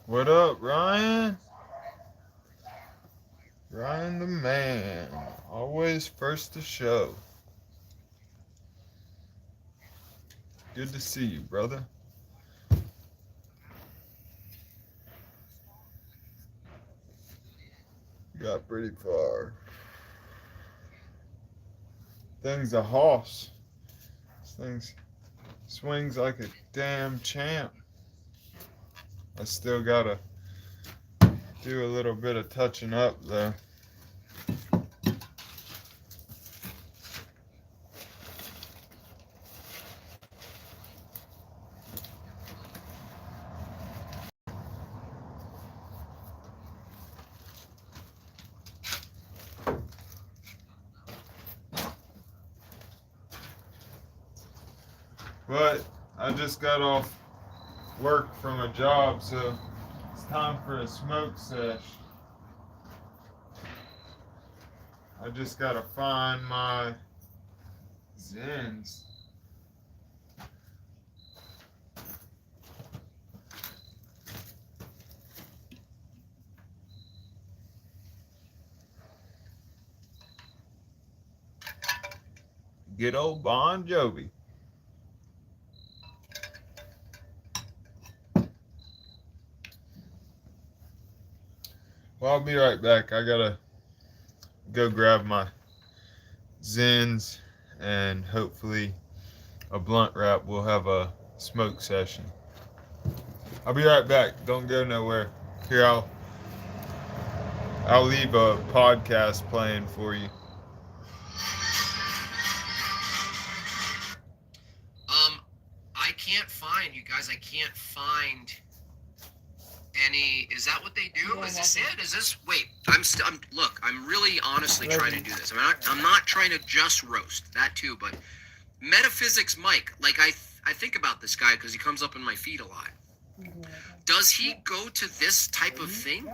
What up, Ryan? Ryan the man. Always first to show. Good to see you, brother. Got pretty far. Thing's a hoss. This thing swings like a damn champ. I still gotta do a little bit of touching up though. But I just got off work from a job, so it's time for a smoke sesh. I just gotta find my Zens. Good old Bon Jovi. Well, I'll be right back. I gotta go grab my Zens and hopefully a blunt wrap. We'll have a smoke session. I'll be right back. Don't go nowhere. Here, I'll leave a podcast playing for you. I can't find you guys. I can't find any. Is that what they do? Is this it? Is this? Wait. Look. I'm really honestly trying to do this. I'm not trying to just roast that too, but Metaphysics Mike. Like I think about this guy because he comes up in my feed a lot. Does he go to this type of thing?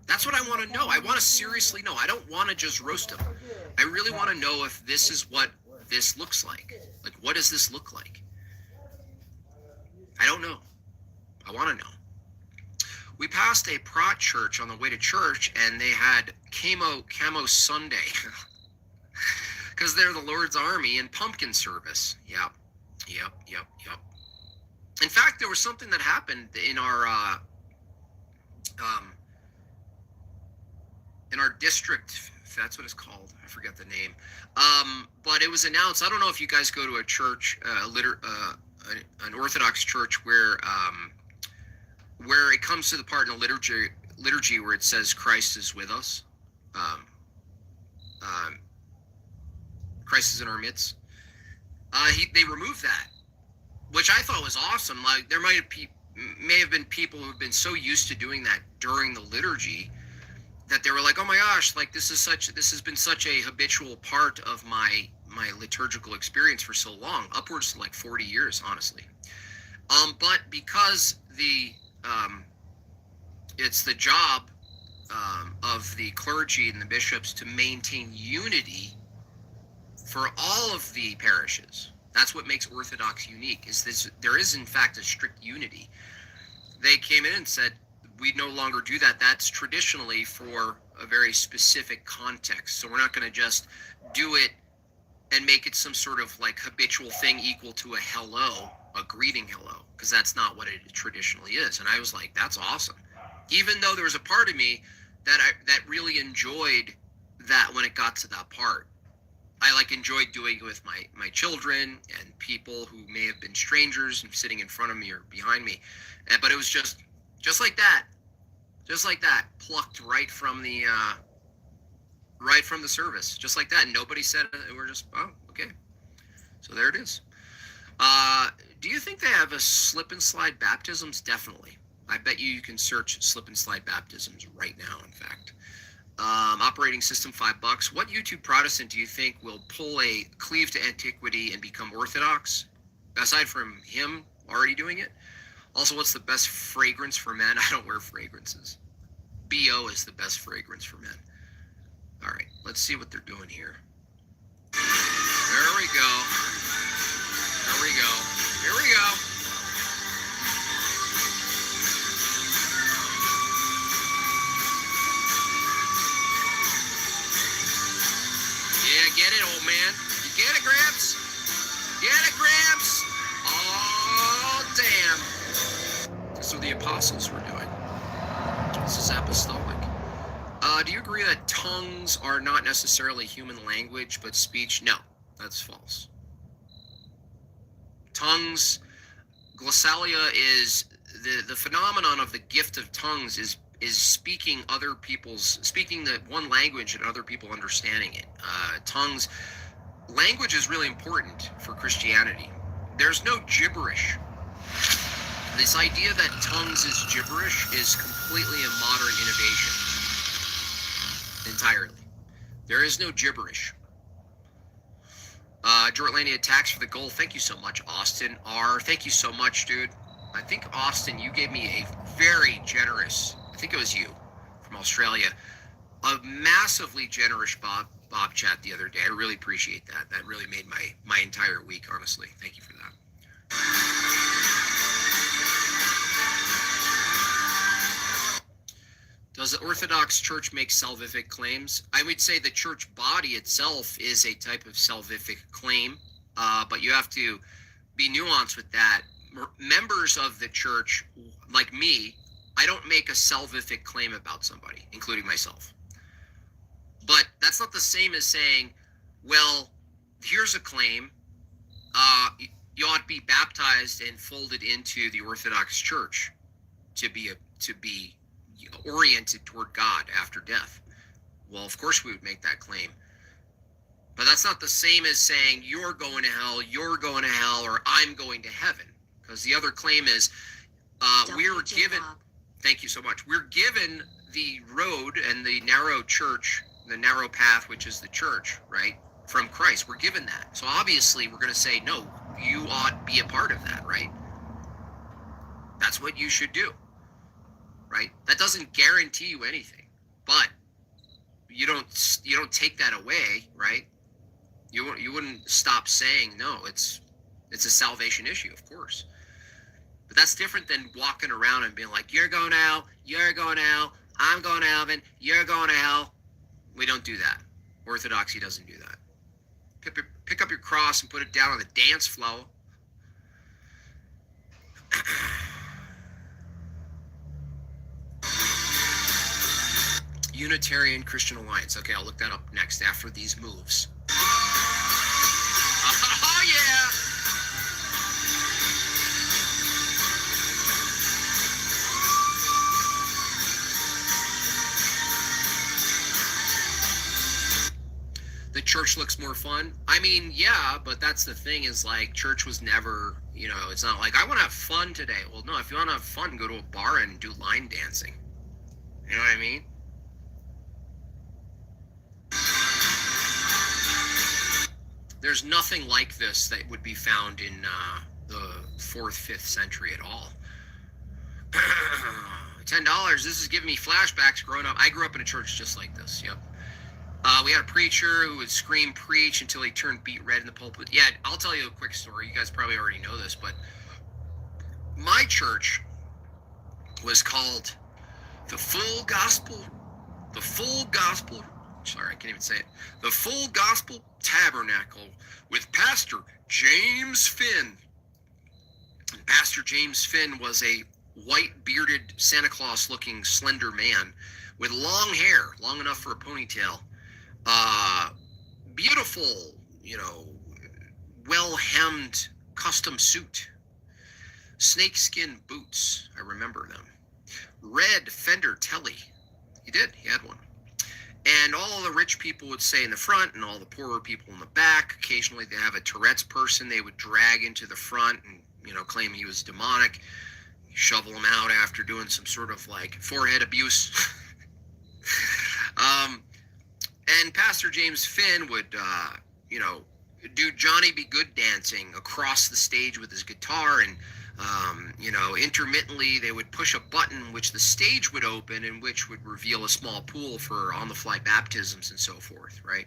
That's what I want to know. I want to seriously know. I don't want to just roast him. I really want to know if this is what this looks like. Like, what does this look like? I don't know. I want to know. We passed a Prot church on the way to church, and they had camo Sunday. Because they're the Lord's Army and pumpkin service. Yep. In fact, there was something that happened in our district, if that's what it's called. I forget the name. But it was announced. I don't know if you guys go to a church, an Orthodox church where it comes to the part in the liturgy where it says Christ is with us. Christ is in our midst. They removed that, which I thought was awesome. Like there may have been people who've been so used to doing that during the liturgy that they were like, oh my gosh, like this has been such a habitual part of my liturgical experience for so long, upwards to like 40 years, honestly. But because it's the job of the clergy and the bishops to maintain unity for all of the parishes. That's what makes Orthodox unique, is this. There is in fact a strict unity. They came in and said, we no longer do that. That's traditionally for a very specific context. So we're not going to just do it and make it some sort of like habitual thing equal to a hello, a greeting hello, because that's not what it traditionally is. And I was like, that's awesome. Even though there was a part of me that really enjoyed that when it got to that part. I like enjoyed doing it with my children and people who may have been strangers and sitting in front of me or behind me. But it was just like that, plucked right from the service, just like that. Nobody said it. We're just, oh, okay. So there it is. Do you think think they have a slip and slide baptisms? Definitely. I bet you can search slip and slide baptisms right now, in fact. Operating system, $5. What YouTube Protestant do you think will pull a cleave to antiquity and become Orthodox? Aside from him already doing it. Also, what's the best fragrance for men? I don't wear fragrances. BO is the best fragrance for men. All right, let's see what they're doing here. There we go. There we go. Here we go. Yeah, get it, old man. You get it, Gramps? Get it, Gramps? Oh, damn. That's what the apostles were doing. This is apostolic. Do you agree that tongues are not necessarily human language, but speech? No, that's false. Tongues, glossalia is the phenomenon of the gift of tongues is speaking the one language and other people understanding it. Tongues, language is really important for Christianity. There's no gibberish. This idea that tongues is gibberish is completely a modern innovation. Entirely. There is no gibberish. Jortlania attacks for the goal. Thank you so much, Austin R. Thank you so much, dude. I think, Austin, you gave me a very generous, I think it was you, from Australia, a massively generous Bob chat the other day. I really appreciate that. That really made my entire week, honestly. Thank you for that. Does the Orthodox Church make salvific claims? I would say the church body itself is a type of salvific claim, but you have to be nuanced with that. Members of the church, like me, I don't make a salvific claim about somebody, including myself. But that's not the same as saying, well, here's a claim. You ought to be baptized and folded into the Orthodox Church to be oriented toward God after death. Well, of course we would make that claim. But that's not the same as saying you're going to hell, or I'm going to heaven. Because the other claim is we're given, thank you so much, we're given the road and the narrow church, the narrow path, which is the church, right, from Christ. We're given that. So obviously we're going to say, no, you ought to be a part of that, right? That's what you should do. Right? That doesn't guarantee you anything, but you don't take that away, right? You wouldn't stop saying no. It's a salvation issue, of course, but that's different than walking around and being like, you're going to hell, I'm going to heaven, you're going to hell. We don't do that. Orthodoxy doesn't do that. Pick up your cross and put it down on the dance floor. Unitarian Christian Alliance. Okay, I'll look that up next after these moves. Oh, yeah! The church looks more fun. I mean, yeah, but that's the thing is, like, church was never, it's not like, I want to have fun today. Well, no, if you want to have fun, go to a bar and do line dancing. You know what I mean? There's nothing like this that would be found in the 4th, 5th century at all. $10. This is giving me flashbacks growing up. I grew up in a church just like this. Yep. We had a preacher who would scream preach until he turned beet red in the pulpit. Yeah, I'll tell you a quick story. You guys probably already know this, but my church was called the Full Gospel. Sorry, I can't even say it. The Full Gospel Tabernacle with Pastor James Finn. And Pastor James Finn was a white-bearded, Santa Claus-looking, slender man with long hair, long enough for a ponytail. Beautiful, well-hemmed custom suit. Snakeskin boots, I remember them. Red Fender Telly. He had one. And all the rich people would stay in the front and all the poorer people in the back. Occasionally they have a Tourette's person they would drag into the front and claim he was demonic. You shovel him out after doing some sort of like forehead abuse. And Pastor James Finn would, do Johnny Be Good dancing across the stage with his guitar, and intermittently they would push a button which the stage would open and which would reveal a small pool for on-the-fly baptisms and so forth, right?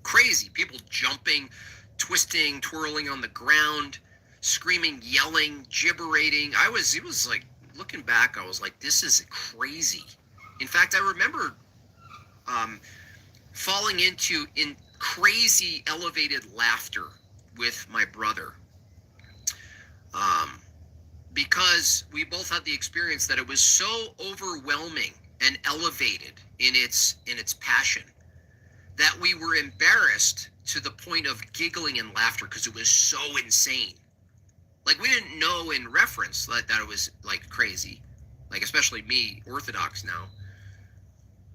Crazy. People jumping, twisting, twirling on the ground, screaming, yelling, gibberating. It was like, looking back, I was like, this is crazy. In fact, I remember falling into crazy elevated laughter with my brother. Because we both had the experience that it was so overwhelming and elevated in its passion that we were embarrassed to the point of giggling and laughter because it was so insane. Like, we didn't know in reference that it was like crazy, like especially me, Orthodox now.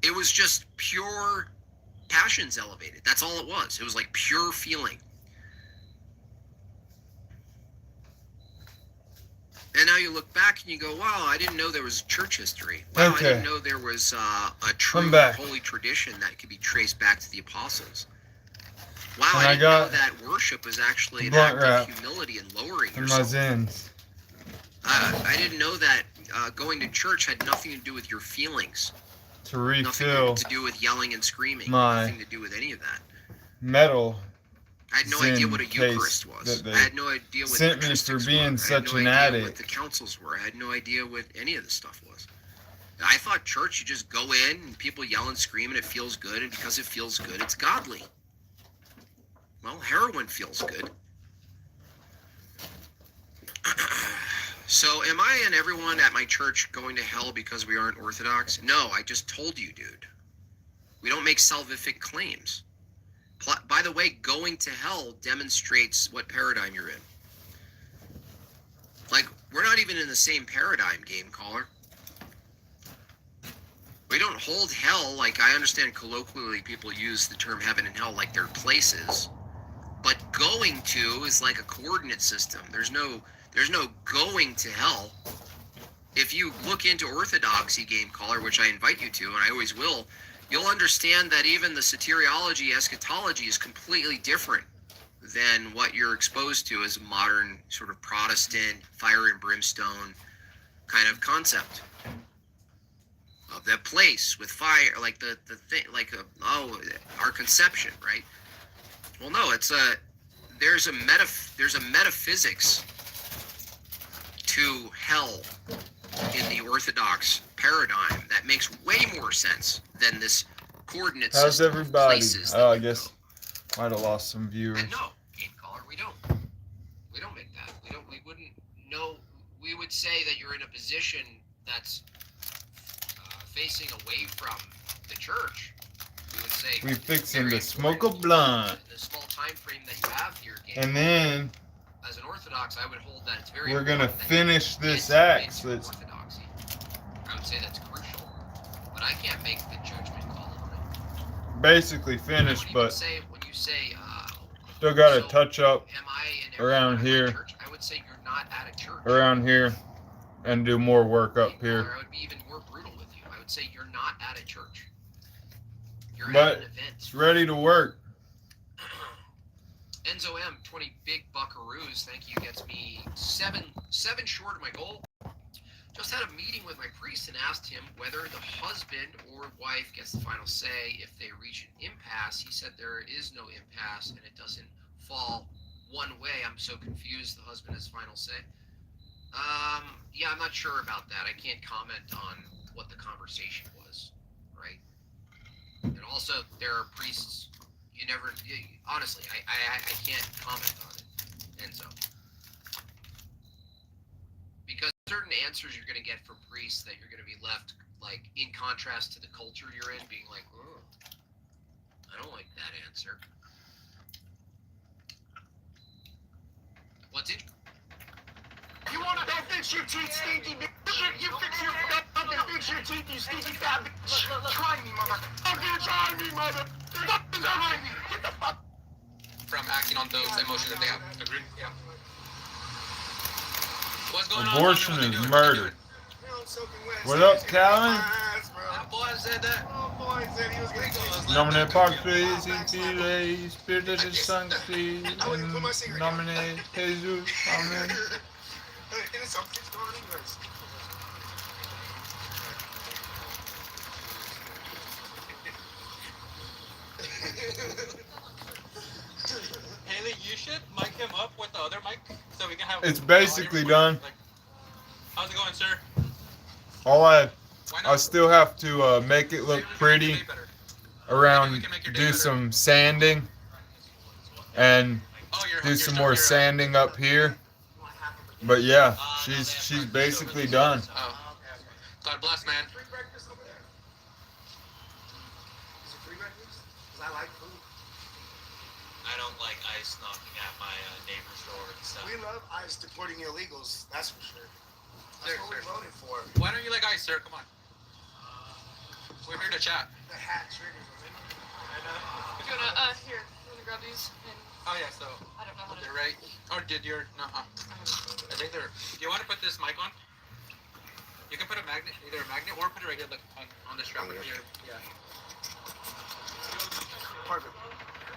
It was just pure passions elevated. That's all it was. It was like pure feeling. And now you look back and you go, wow, I didn't know there was church history. Wow, Okay. I didn't know there was a true holy tradition that could be traced back to the apostles. Wow, And I didn't know that worship was actually an act of humility and lowering and yourself. my Zins. I didn't know that going to church had nothing to do with your feelings. To refill nothing to do with yelling and screaming. my nothing to do with any of that. metal. I had no idea what a Eucharist was. I had no idea what sent me for being such an addict. I had no idea what the councils were. I had no idea what any of this stuff was. I thought church, you just go in and people yell and scream and it feels good, and because it feels good, it's godly. Well, heroin feels good. So am I and everyone at my church going to hell because we aren't Orthodox? No, I just told you, dude. We don't make salvific claims. By the way, going to hell demonstrates what paradigm you're in. Like, we're not even in the same paradigm, game caller. We don't hold hell, like I understand colloquially people use the term heaven and hell like they're places. But going to is like a coordinate system. There's no going to hell. If you look into orthodoxy, game caller, which I invite you to, and I always will, you'll understand that even the soteriology, eschatology is completely different than what you're exposed to as a modern sort of Protestant fire and brimstone kind of concept of the place with fire, like the thing, like our conception, right? Well, no, there's a metaphysics to hell in the Orthodox paradigm that makes way more sense than this coordinate system. How's everybody? Places I guess might have lost some viewers. And no, game caller, we don't make that. We wouldn't know. We would say that you're in a position that's facing away from the church. We would say we fixing to smoke a blunt. In the small time frame that you have here, game and then as an Orthodox, I would hold that it's very. We're gonna finish this act. So it's Orthodoxy. I would say that's crucial, but I can't make the judgment call on it. Basically finished, but when you say still got to so touch up am I around here. Church? I would say you're not at a church. Around here, and do more work up here. I would be even more brutal with you. I would say you're not at a church. You're But at an event. it's ready to work. Enzo M, 20 big buckaroos, thank you, gets me seven short of my goal. Just had a meeting with my priest and asked him whether the husband or wife gets the final say if they reach an impasse. He said there is no impasse and it doesn't fall one way. I'm so confused. The husband has final say. Yeah, I'm not sure about that. I can't comment on what the conversation was, right? And also, there are priests. Honestly, I can't comment on it. And so, because certain answers you're going to get from priests that you're going to be left, like, in contrast to the culture you're in, being like, oh, I don't like that answer. What's it? You want to go fix your teeth, stinky bitch? You fix your fucking fix your teeth, you stinky fat bitch. Try me, mother. Fucking try me, mother. Fucking try me. Get the fuck. From acting on those emotions that they have. Agreed? Yeah. What's going on? Abortion What is you doing? murder. What up, Calvin? That boy said that. Nomine Patris et Filii Spiritus Sancti, in nomine Jesus. Amen. Haley, you should mic him up with the other mic so we can have. It's basically done. Like, how's it going, sir? I still have to make it look pretty around, do some sanding, and do some more sanding up here. But yeah, she's basically done. Oh. God bless, man. I don't like ICE knocking at my neighbor's door and stuff. We love ICE deporting illegals, that's for sure. That's what we voted for. Why don't you like ICE, sir? Come on. We're here to chat. The hat triggers them. You wanna, here, you wanna grab these? And Oh, yeah, so I don't know how to. they're right. Or did your. No, I think they're. Do you want to put this mic on? You can put a magnet, either a magnet or put it right here, like on the strap right here. Yeah. Perfect.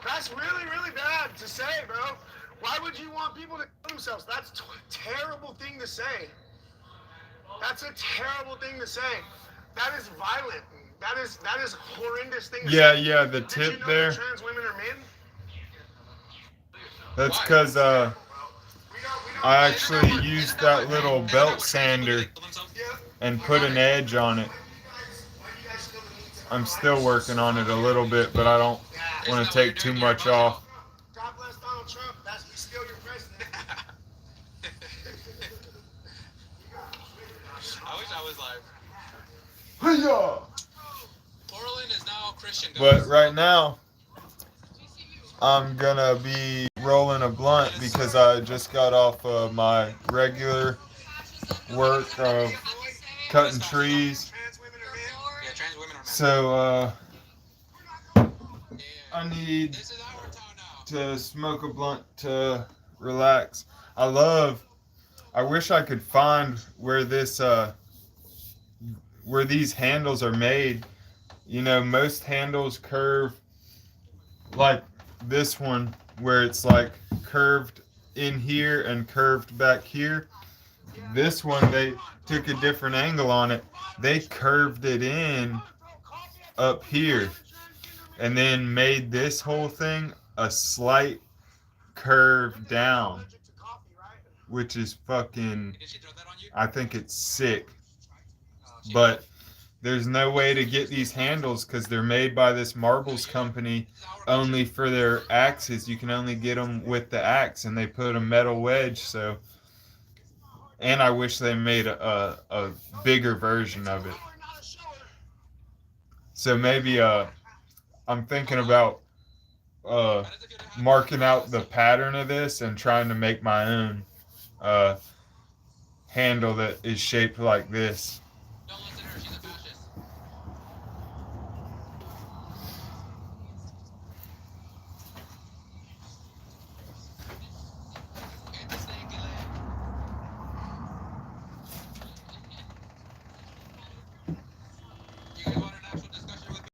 That's really, really bad to say, bro. Why would you want people to kill themselves? That's a terrible thing to say. That's a terrible thing to say. That is violent. That is horrendous thing to say. Yeah, the Did tip you know there. that trans women are men? That's because I actually used that little belt sander and put an edge on it. I'm still working on it a little bit, but I don't want to take too much off. God bless Donald Trump. That's still your president. I wish I was live. Hey-ya! Portland is now Christian. But right now, I'm gonna be rolling a blunt because I just got off of my regular work of cutting trees. Trans women are men. Yeah, trans women are men. So I need This is our town now. to smoke a blunt to relax. I wish I could find where where these handles are made. You know, most handles curve like this one, where it's like curved in here and curved back here. This one, they took a different angle on it. They curved it in up here and then made this whole thing a slight curve down, which is fucking, Did she throw that on you? I think it's sick. But there's no way to get these handles because they're made by this marbles company only for their axes. You can only get them with the axe, and they put a metal wedge. So, and I wish they made a bigger version of it. So maybe I'm thinking about marking out the pattern of this and trying to make my own handle that is shaped like this. Don't listen to her. She's a fascist. Get the snaky leg. You guys want an actual discussion with me?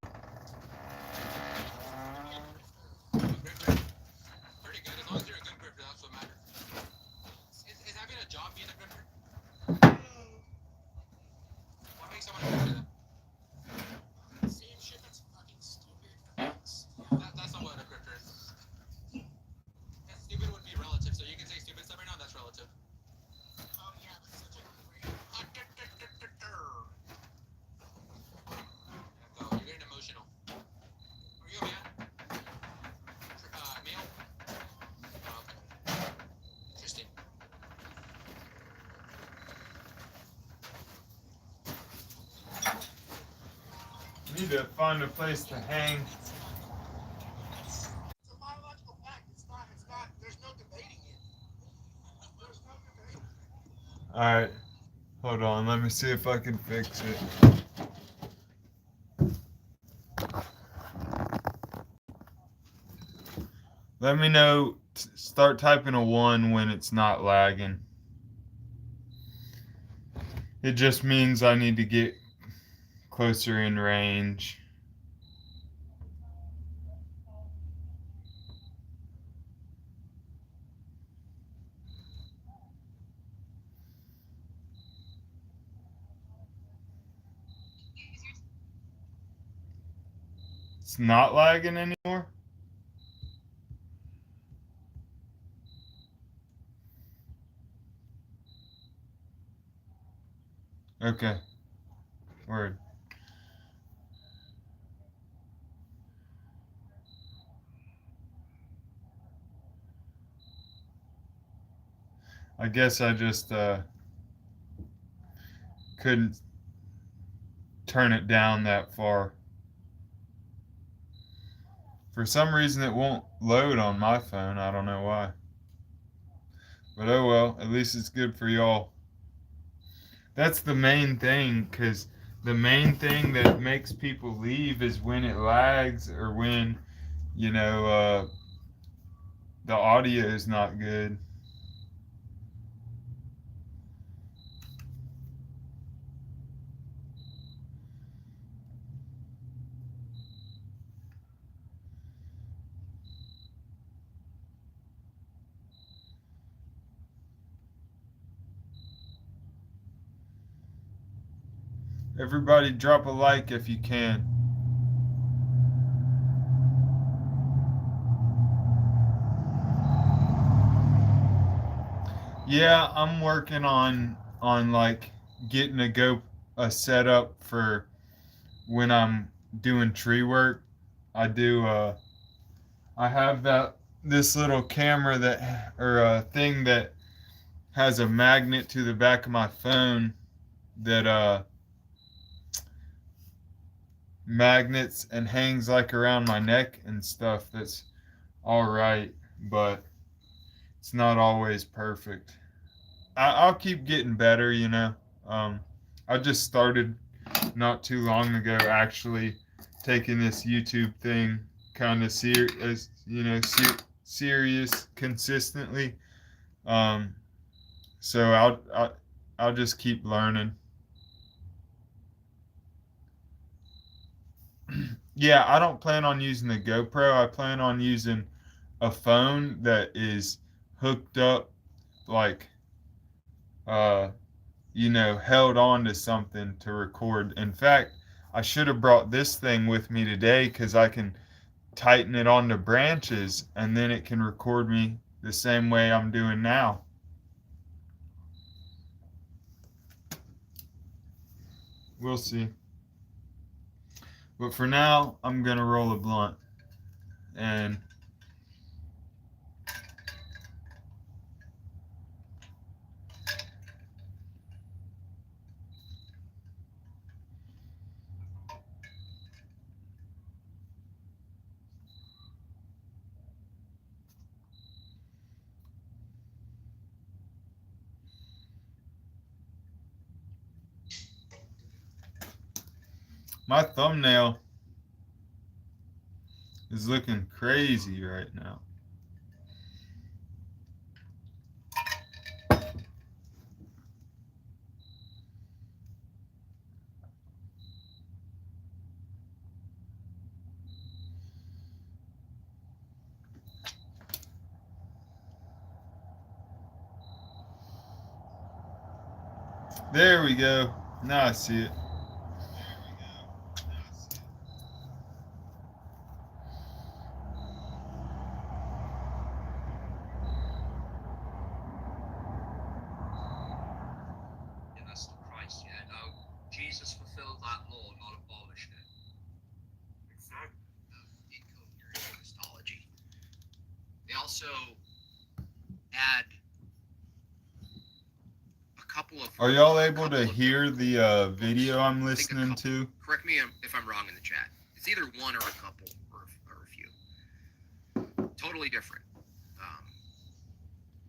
Pretty good. As long as you're a good grifter, that's what matters. Is having a job being a grifter? What makes someone a grifter? Same shit that's fucking stupid. That's not what a grifter is. Yeah, stupid would be relative, so you can say stupid stuff right now, that's relative. Yeah, that's such a great. Go, you're getting emotional. Are you a man? Male? Oh, okay. Interesting. Need to find a place to hang. It's a biological fact. It's not, there's no debating it. There's no debating it. Alright, hold on, let me see if I can fix it. Let me know, start typing a 1 when it's not lagging. It just means I need to get closer in range. It's not lagging anymore? Okay. Word. I guess I just couldn't turn it down that far. For some reason it won't load on my phone. I don't know why. But oh well, at least it's good for y'all. That's the main thing, because the main thing that makes people leave is when it lags or when, you know, the audio is not good. Everybody drop a like if you can. Yeah, I'm working on like getting a setup for when I'm doing tree work. I do I have this little camera that or a thing that has a magnet to the back of my phone that magnets and hangs like around my neck and stuff. That's all right, but it's not always perfect. I'll keep getting better, you know. I just started not too long ago actually taking this YouTube thing kind of serious, you know, serious consistently. Um, so I'll just keep learning. Yeah, I don't plan on using the GoPro. I plan on using a phone that is hooked up, like uh you know, held on to something to record. In fact, I should have brought this thing with me today because I can tighten it onto branches and then it can record me the same way I'm doing now. We'll see. But for now, I'm going to roll a blunt. And my thumbnail is looking crazy right now. There we go. Now I see it. Yeah, that's the Christ. Yeah, no, Jesus fulfilled that law, not abolished it. Exactly. Incoherent Christology. They also add a couple of. Are y'all able to hear the video I'm listening to? Correct me if I'm wrong in the chat. It's either one or a couple or a few. Totally different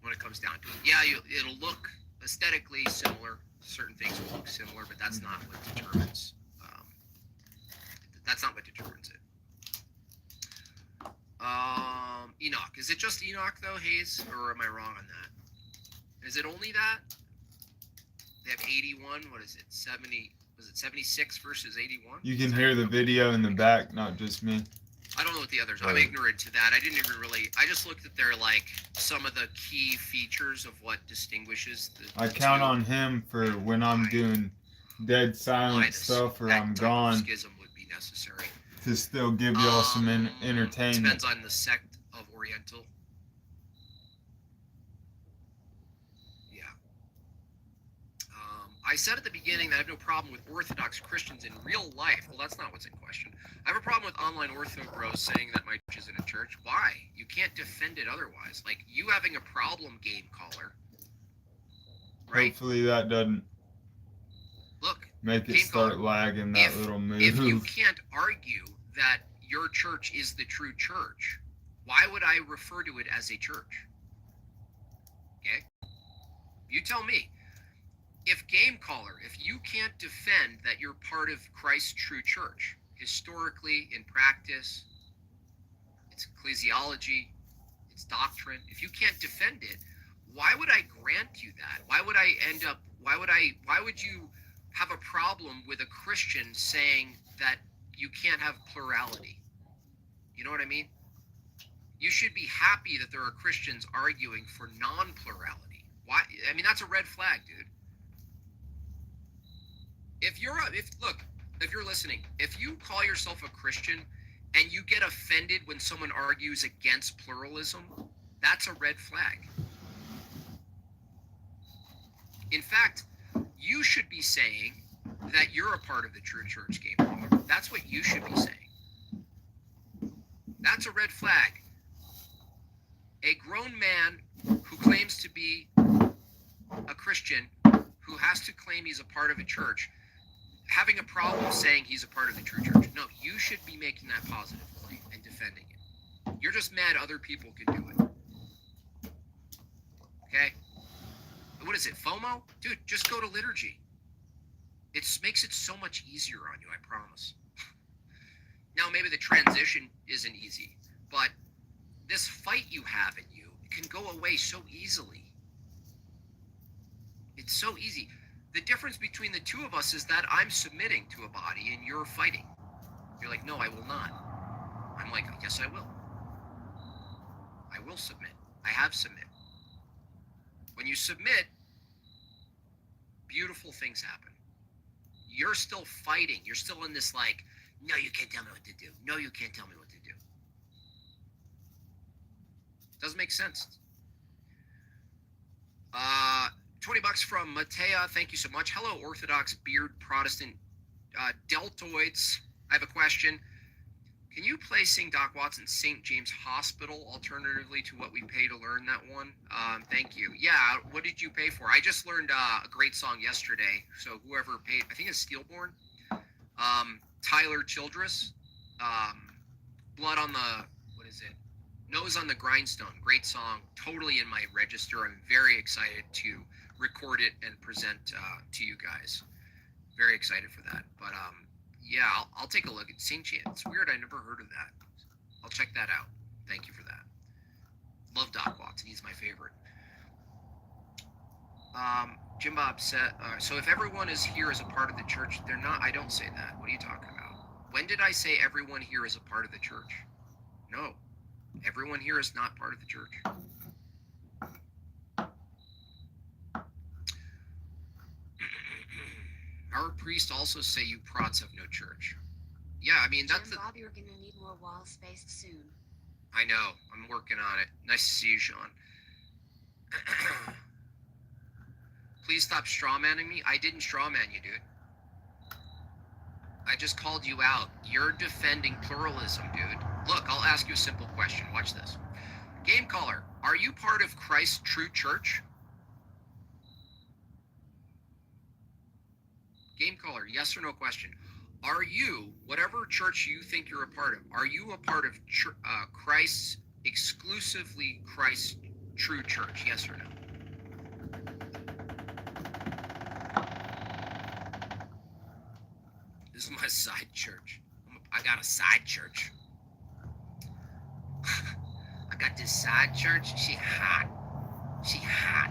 when it comes down to it. Yeah, it'll look aesthetically similar. Certain things will look similar, but that's not what determines. That's not what determines it. Enoch. Is it just Enoch though, Hayes, or am I wrong on that? Is it only that? They have 81. What is it? 70. Was it 76 versus 81? You can hear the video in the back, not just me. I don't know what the others are. Right. I'm ignorant to that. I didn't even really. I just looked at their like some of the key features of what distinguishes the. I count on him for when I'm doing dead silent stuff or I'm gone Schism would be necessary. to still give y'all some entertainment. Depends on the sect of Oriental. Yeah. I said at the beginning that I have no problem with Orthodox Christians in real life. Well, that's not what's in question. I have a problem with online Ortho bros saying that my church isn't a church. Why? You can't defend it otherwise. Like, you having a problem, game caller. Right? Hopefully that doesn't Look, make it game start caller, lagging that little move. if you can't argue that your church is the true church, why would I refer to it as a church? Okay? You tell me. If game caller, if you can't defend that you're part of Christ's true church, historically, in practice, its ecclesiology, its doctrine, if you can't defend it, why would I grant you that? Why would you have a problem with a Christian saying that you can't have plurality? You know what I mean? You should be happy that there are Christians arguing for non-plurality. Why? I mean, that's a red flag, dude. If you're listening, if you call yourself a Christian and you get offended when someone argues against pluralism, that's a red flag. In fact, you should be saying that you're a part of the true church, game caller. That's what you should be saying. That's a red flag. A grown man who claims to be a Christian, who has to claim he's a part of a church, having a problem saying he's a part of the true church. No, you should be making that positive claim and defending it. You're just mad other people can do it. Okay? What is it, FOMO? Dude, just go to liturgy. It makes it so much easier on you, I promise. Now, maybe the transition isn't easy, but this fight you have in you can go away so easily. It's so easy. The difference between the two of us is that I'm submitting to a body and you're fighting. You're like, no, I will not. I'm like, yes, I will. I will submit. I have submit. When you submit, beautiful things happen. You're still fighting. You're still in this like, no, you can't tell me what to do. No, you can't tell me what to do. Doesn't make sense. $20 from Matea. Thank you so much. Hello, Orthodox beard Protestant deltoids. I have a question. Can you play Sing Doc Watson's St. James Hospital alternatively to what we pay to learn that one? Thank you. Yeah, what did you pay for? I just learned a great song yesterday. So whoever paid, I think it's Steelborn. Tyler Childress. Blood on the, what is it? Nose on the Grindstone. Great song. Totally in my register. I'm very excited to record it and present to you guys. Very excited for that. But yeah, I'll take a look at St. James. It's weird. I never heard of that. I'll check that out. Thank you for that. Love Doc Watson. He's my favorite. Jim Bob said, so if everyone is here as a part of the church, they're not. I don't say that. What are you talking about? When did I say everyone here is a part of the church? No. Everyone here is not part of the church. Our priests also say you prots have no church. Yeah, I mean, that's Jim Bob, you're gonna need more wall space soon. I know. I'm working on it. Nice to see you, Sean. Please stop strawmanning me. I didn't strawman you, dude. I just called you out. You're defending pluralism, dude. Look, I'll ask you a simple question. Watch this. Game caller, are you part of Christ's true church? Game caller, yes or no question. Are you, whatever church you think you're a part of, are you a part of Christ's, exclusively Christ's true church? Yes or no? This is my side church. I got a side church. I got this side church. She hot. She hot.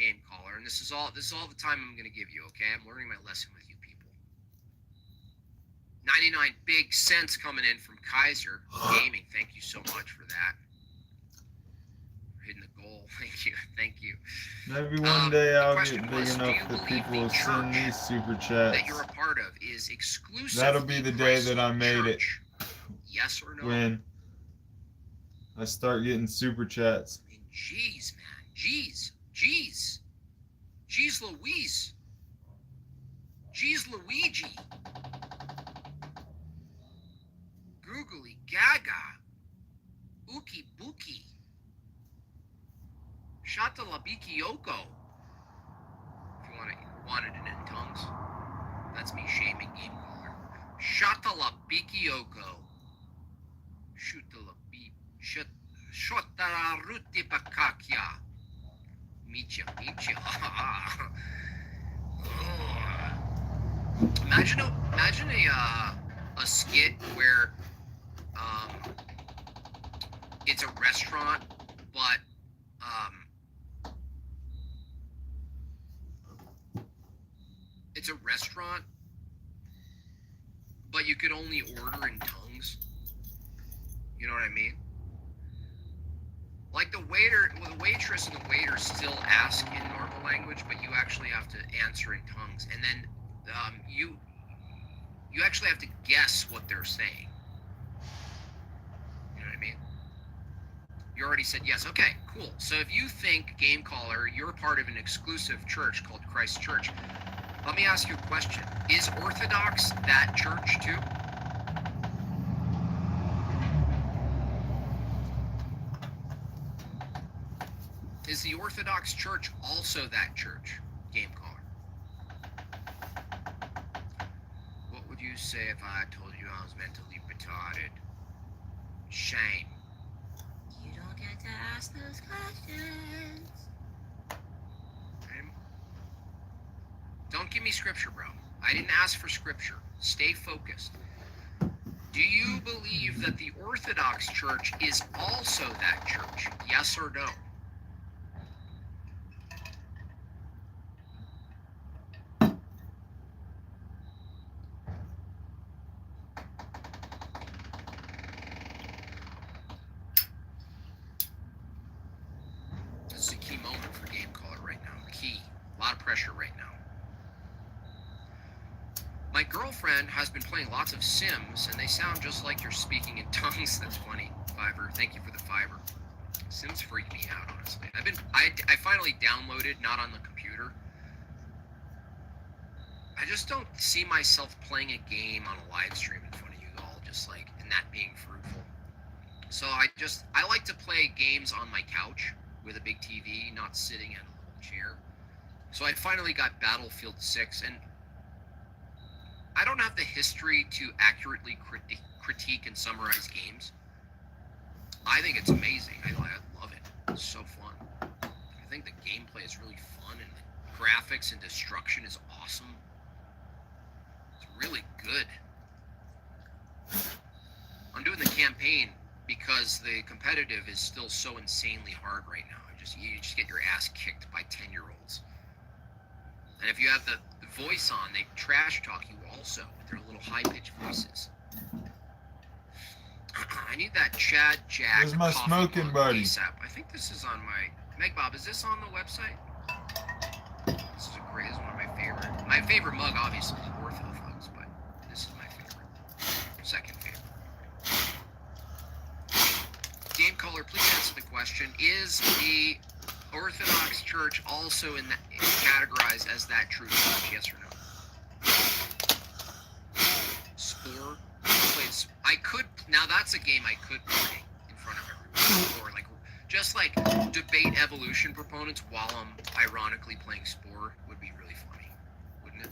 game caller, and this is all the time I'm going to give you. Okay, I'm learning my lesson with you people. 99 big cents coming in from Kaiser Gaming. Thank you so much for that. Hitting the goal. Thank you. Maybe one day the I'll question get big was, do enough you that believe people will the send me church super that chats. you're a part of is exclusive? That'll be the day that I made it. Yes or no? When I start getting super chats. I mean, jeez, man. Jeez Louise. Jeez Luigi. Googly gaga. Ookie bookie. Shata labiki oko. If you wanted it in tongues. That's me shaming game caller. Shata labiki oko. Shuta labi. Shotara ruti bakakya. Micha. Imagine a skit where it's a restaurant, but you could only order in tongues. You know what I mean? Like the waitress and the waiter still ask in normal language, but you actually have to answer in tongues, and then you actually have to guess what they're saying. You know what I mean? You already said yes. Okay, cool. So if you think, game caller, you're part of an exclusive church called Christ Church, let me ask you a question. Is Orthodox that church too? Is the Orthodox Church also that church, game caller? What would you say if I told you I was mentally retarded? Shame. You don't get to ask those questions. Okay. Don't give me scripture, bro. I didn't ask for scripture. Stay focused. Do you believe that the Orthodox Church is also that church? Yes or no? This is a key moment for game caller right now. Key. A lot of pressure right now. My girlfriend has been playing lots of Sims, and they sound just like you're speaking in tongues. That's funny. Fiverr, thank you for the Fiverr. Sims freak me out, honestly. I finally downloaded, not on the computer. I just don't see myself playing a game on a live stream in front of you all, just like, and that being fruitful. So I like to play games on my couch with a big TV, not sitting in a little chair. So I finally got Battlefield 6, and I don't have the history to accurately critique and summarize games. I think it's amazing. I love it. It's so fun. I think the gameplay is really fun, and the graphics and destruction is awesome. It's really good. I'm doing the campaign because the competitive is still so insanely hard right now. You just get your ass kicked by 10-year-olds. And if you have the voice on, they trash talk you also with their little high-pitched voices. I need that Chad Jack. Where's my smoking buddy? ASAP. I think this is on my Megbob. Is this on the website? This is one of my favorite. My favorite mug, obviously, is Ortho mugs, but this is my favorite. Second favorite. Game caller, please answer the question: is the Orthodox Church also categorized as that true church? Yes or no? Spore. I could. Now that's a game I could play in front of everyone, or just like debate evolution proponents while I'm ironically playing Spore would be really funny, wouldn't it?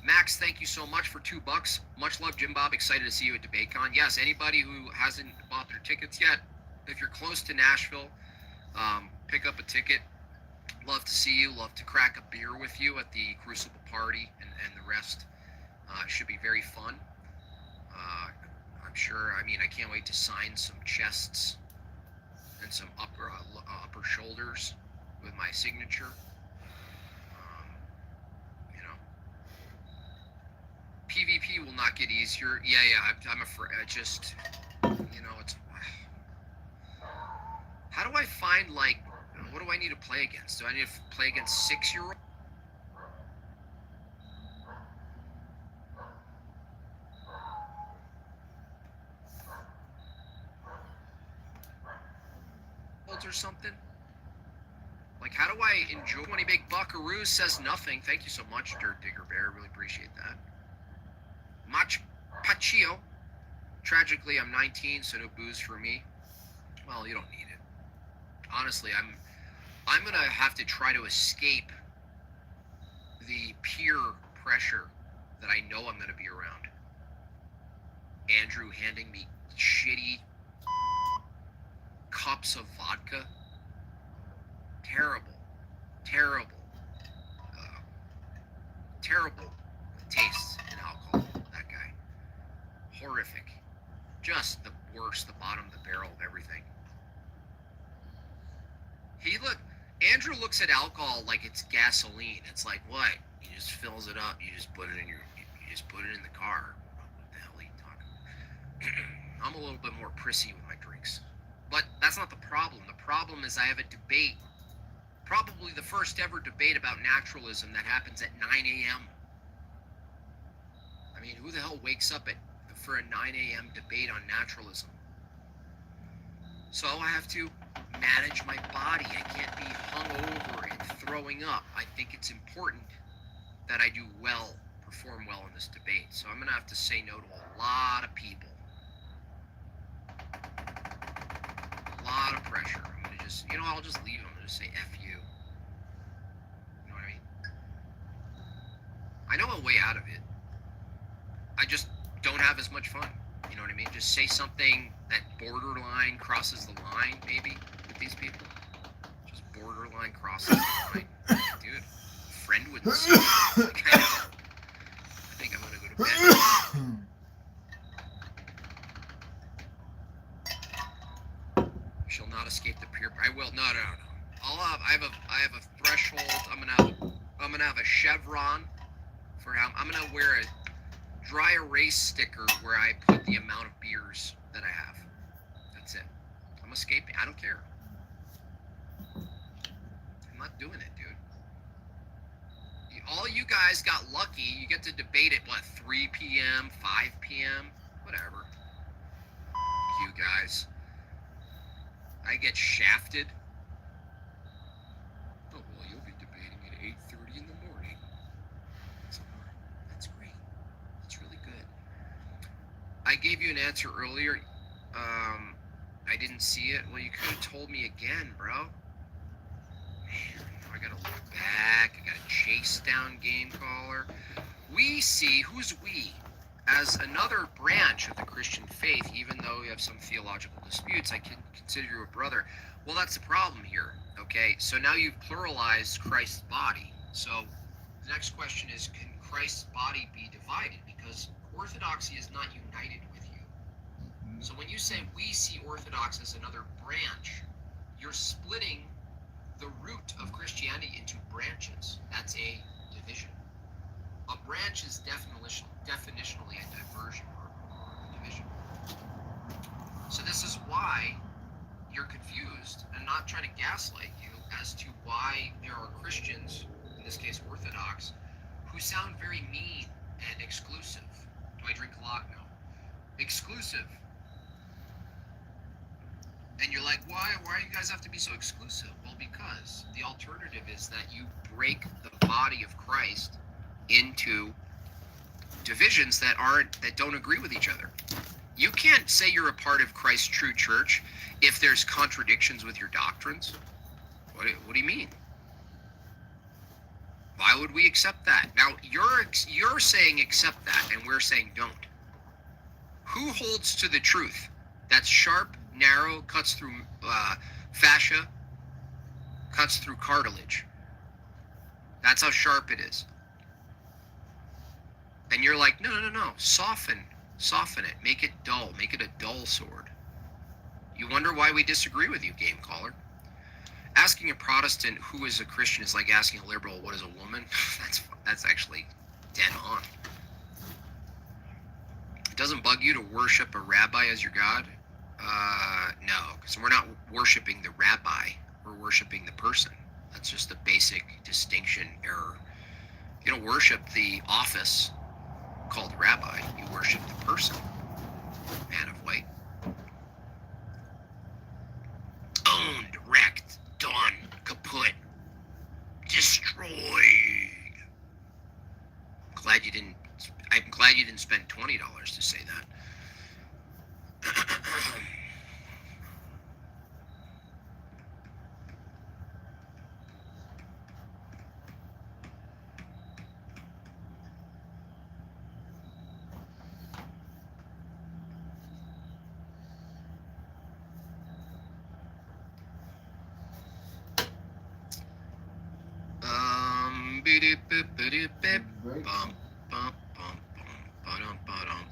Max, thank you so much for $2. Much love, Jim Bob. Excited to see you at DebateCon. Yes, anybody who hasn't bought their tickets yet, if you're close to Nashville, pick up a ticket. Love to see you. Love to crack a beer with you at the Crucible party and the rest. It should be very fun. I'm sure. I mean, I can't wait to sign some chests and some upper shoulders with my signature. will not get easier. Yeah, I'm afraid. I just, it's. How do I find, like, what do I need to play against? Do I need to play against 6-year-olds? Or something? Like, how do I enjoy 20 Big Buckaroo says nothing. Thank you so much, Dirt Digger Bear. Really appreciate that. Mach Pachio. Tragically, I'm 19, so no booze for me. Well, you don't need it. Honestly, I'm gonna have to try to escape the peer pressure that I know I'm gonna be around. Andrew handing me shitty cups of vodka. Terrible tastes in alcohol. That guy. Horrific. Just the worst, the bottom of the barrel of everything. Andrew looks at alcohol like it's gasoline. It's like, what? He just fills it up. You just put it in the car. What the hell are you talking about? I'm a little bit more prissy with my drinks. But that's not the problem. The problem is I have a debate, probably the first ever debate about naturalism that happens at 9 a.m. I mean, who the hell wakes up for a 9 a.m. debate on naturalism? So I have to manage my body. I can't be hungover and throwing up. I think it's important that I do well, perform well in this debate. So I'm going to have to say no to a lot of people. A lot of pressure. I'm going to just, I'll just leave them. I'm going to say F you. You know what I mean? I know a way out of it. I just don't have as much fun. You know what I mean? Just say something that borderline crosses the line, maybe, with these people. Just borderline crosses the line. Dude, a friend wouldn't say that. Like, I think I'm going to go to bed. Shall not escape the peer. I will. No. I have a threshold. I'm gonna have a chevron for how I'm gonna wear a dry erase sticker where I put the amount of beers that I have. That's it. I'm escaping. I don't care. I'm not doing it, dude. All you guys got lucky. You get to debate at 3 p.m., 5 p.m., whatever. You guys. I get shafted. Oh, well, you'll be debating at 8:30 in the morning. That's great. That's really good. I gave you an answer earlier. I didn't see it. Well, you could have told me again, bro. Man, I gotta look back. I gotta chase down Game Caller. We see, who's we? As another branch of the Christian faith, even though we have some theological disputes, I can consider you a brother. Well, that's the problem here, okay? So now you've pluralized Christ's body. So the next question is, can Christ's body be divided? Because Orthodoxy is not united with you. So when you say we see Orthodox as another branch, you're splitting the root of Christianity into branches. That's a division. A branch is definitionally a diversion or a division. So this is why you're confused, and not trying to gaslight you as to why there are Christians, in this case Orthodox, who sound very mean and exclusive. Do I drink a lot? No. Exclusive. And you're like, why do you guys have to be so exclusive? Well, because the alternative is that you break the body of Christ into divisions that don't agree with each other. You can't say you're a part of Christ's true church if there's contradictions with your doctrines. What do you mean? Why would we accept that? Now, you're saying accept that, and we're saying don't. Who holds to the truth? That's sharp, narrow, cuts through fascia, cuts through cartilage. That's how sharp it is. And you're like, no. Soften it. Make it dull. Make it a dull sword. You wonder why we disagree with you, Game Caller. Asking a Protestant who is a Christian is like asking a liberal what is a woman. That's actually dead on. It doesn't bug you to worship a rabbi as your god? No, because we're not worshiping the rabbi. We're worshiping the person. That's just a basic distinction error. You don't worship the office called rabbi. You worship the person. Man of white. Owned, wrecked, done, kaput, destroyed. I'm glad you didn't spend $20 to say that.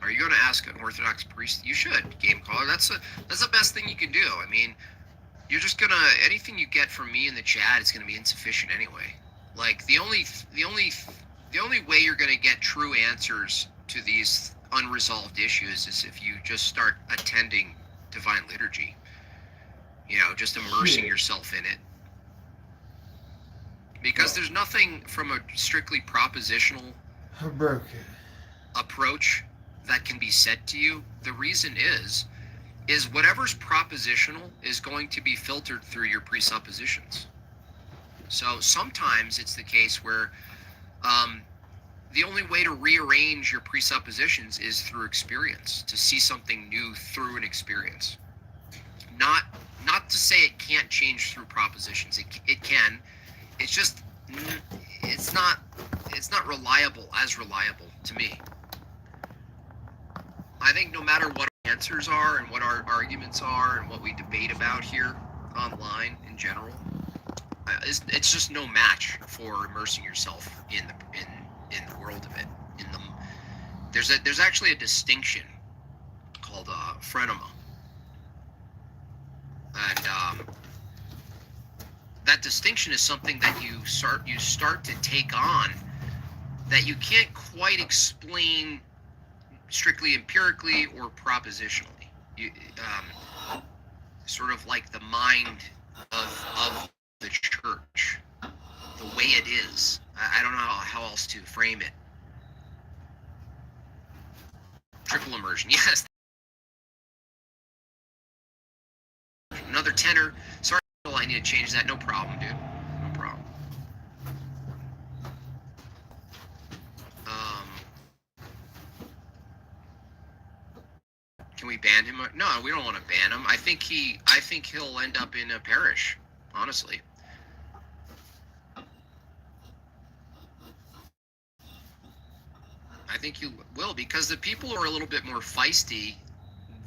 Are you going to ask an Orthodox priest? You should, game caller. That's the best thing you can do. I mean, you're just gonna, anything you get from me in the chat is gonna be insufficient anyway. Like the only way you're gonna get true answers to these unresolved issues is if you just start attending Divine Liturgy. You know, just immersing yourself in it. Because there's nothing from a strictly propositional approach that can be said to you. The reason is whatever's propositional is going to be filtered through your presuppositions. So sometimes it's the case where the only way to rearrange your presuppositions is through experience, to see something new through an experience. Not to say it can't change through propositions. It can. It's just it's not reliable to me. I think no matter what our answers are and what our arguments are and what we debate about here online in general, it's just no match for immersing yourself in the world of it. There's actually a distinction called phrenema, and that distinction is something that you start to take on that you can't quite explain strictly empirically or propositionally. Sort of like the mind of the church, the way it is. I don't know how else to frame it. Triple immersion, yes. Another tenor. Sorry, I need to change that. No problem, dude. No problem. Can we ban him? No, we don't want to ban him. I think he'll end up in a parish, honestly. I think you will, because the people who are a little bit more feisty,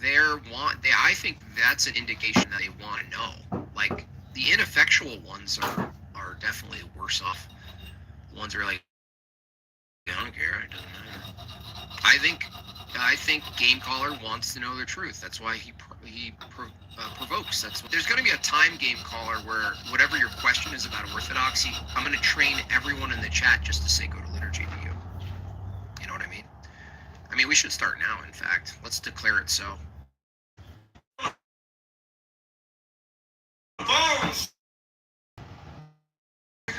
I think that's an indication that they want to know. Like the ineffectual ones are definitely worse off. The ones that are like, I don't care, it doesn't matter. I think Game Caller wants to know the truth. That's why he provokes. There's going to be a time, Game Caller, where whatever your question is about orthodoxy, I'm going to train everyone in the chat just to say go to liturgy to you. You know what I mean? I mean, we should start now, in fact. Let's declare it so.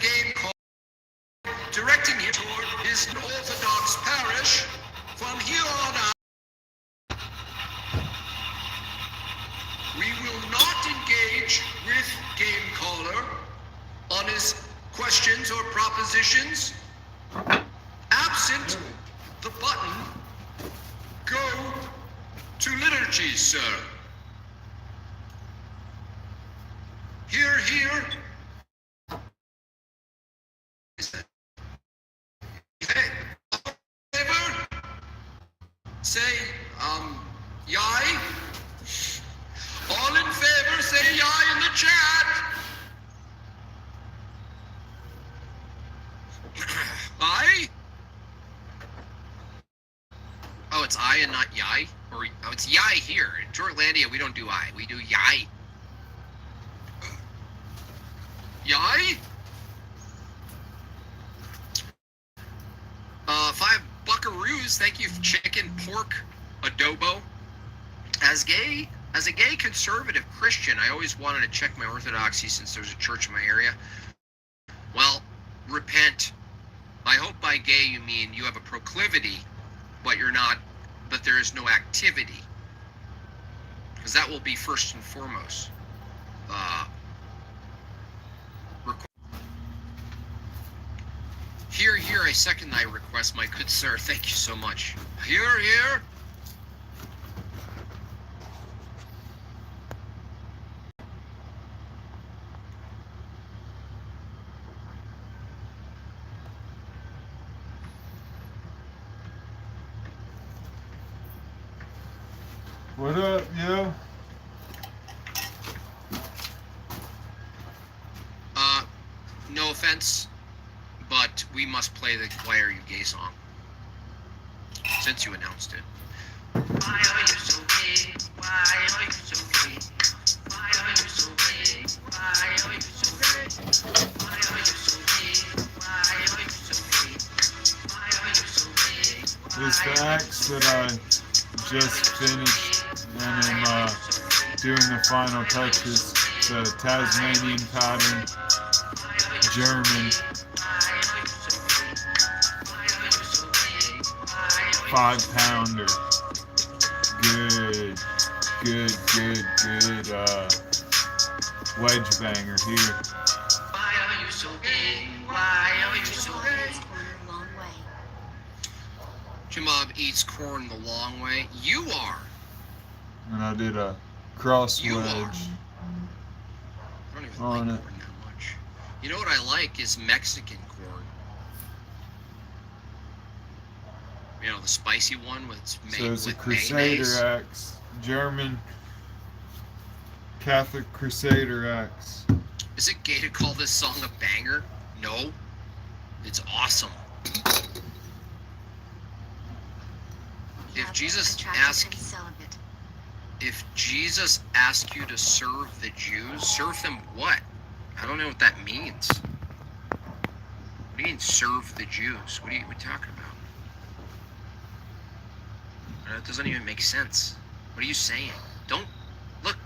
Game Caller, directing him toward his Orthodox parish from here on out. We will not engage with Game Caller on his questions or propositions absent the button go to liturgy, sir. Here. Hey, favor? Say, yai. All in favor, say yai in the chat. Aye? Oh, it's I and not yai? Or, oh, it's yai here. In Jortlandia, we don't do I. We do yai. Yai? 5 buckaroos. Thank you, chicken, pork, Adobo. As a gay conservative Christian, I always wanted to check my orthodoxy since there's a church in my area. Well, repent. I hope by gay you mean you have a proclivity, but there is no activity. Because that will be first and foremost. Here, I second thy request, my good sir. Thank you so much. Here. What up, yo? No offense, but we must play the Why Are You Gay song. Since you announced it. Why are you so gay? Why are you so gay? Why are you so gay? Why are you so gay? Why are you so gay? Why are you so gay? Why are you so gay? It's the axe that I just finished and am doing the final touches. The Tasmanian pattern, German, 5-pounder. Good wedge banger here. Why are you so gay? Why are you so gay? Long way. Jamob eats corn the long way. You are. And I did a cross You wedge are. I don't even on like it. corn that much. You know what I like is Mexican corn. You know, the spicy one with So it's a with Crusader mayonnaise. axe, German Catholic Crusader axe. Is it gay to call this song a banger? No. It's awesome. If Jesus asked you to serve the Jews, serve them what? I don't know what that means. What do you mean serve the Jews? What are you talking about? That doesn't even make sense. What are you saying? Don't look.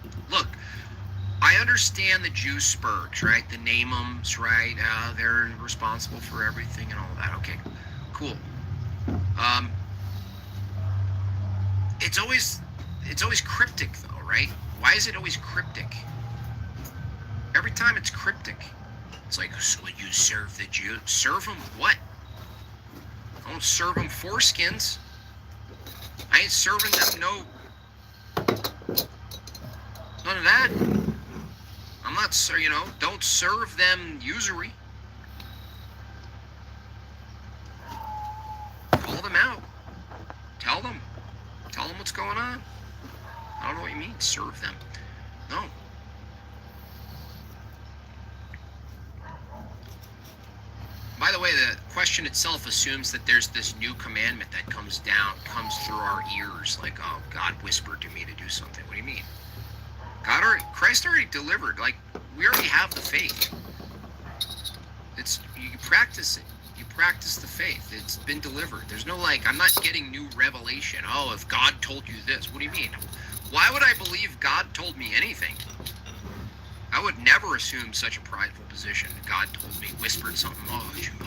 I understand the Jew spurge, right? The nameums, right? They're responsible for everything and all that. Okay, cool. It's always cryptic though, right? Why is it always cryptic? Every time it's cryptic. It's like, so when you serve the Jews, serve them what? Don't serve them foreskins. I ain't serving them none of that. I'm not, don't serve them usury. Call them out. Tell them what's going on. I don't know what you mean, serve them. No. By the way, the question itself assumes that there's this new commandment that comes through our ears, like, oh, God whispered to me to do something. What do you mean? Christ already delivered. Like, we already have the faith. You practice it. You practice the faith. It's been delivered. There's no I'm not getting new revelation. Oh, if God told you this, what do you mean? Why would I believe God told me anything? I would never assume such a prideful position. God told me, whispered something. Oh, you go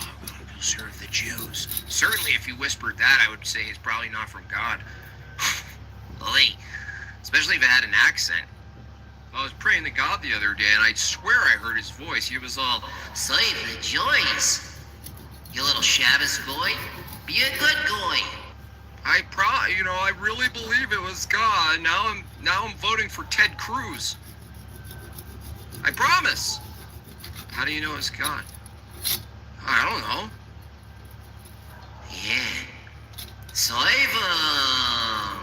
serve the Jews. Certainly, if you whispered that, I would say it's probably not from God. Especially if it had an accent. I was praying to God the other day, and I swear I heard his voice. He was all, "Say, rejoice, you little Shabbos boy. Be a good boy." I really believe it was God. Now I'm voting for Ted Cruz. I promise. How do you know it's God? I don't know. Yeah. Soivam.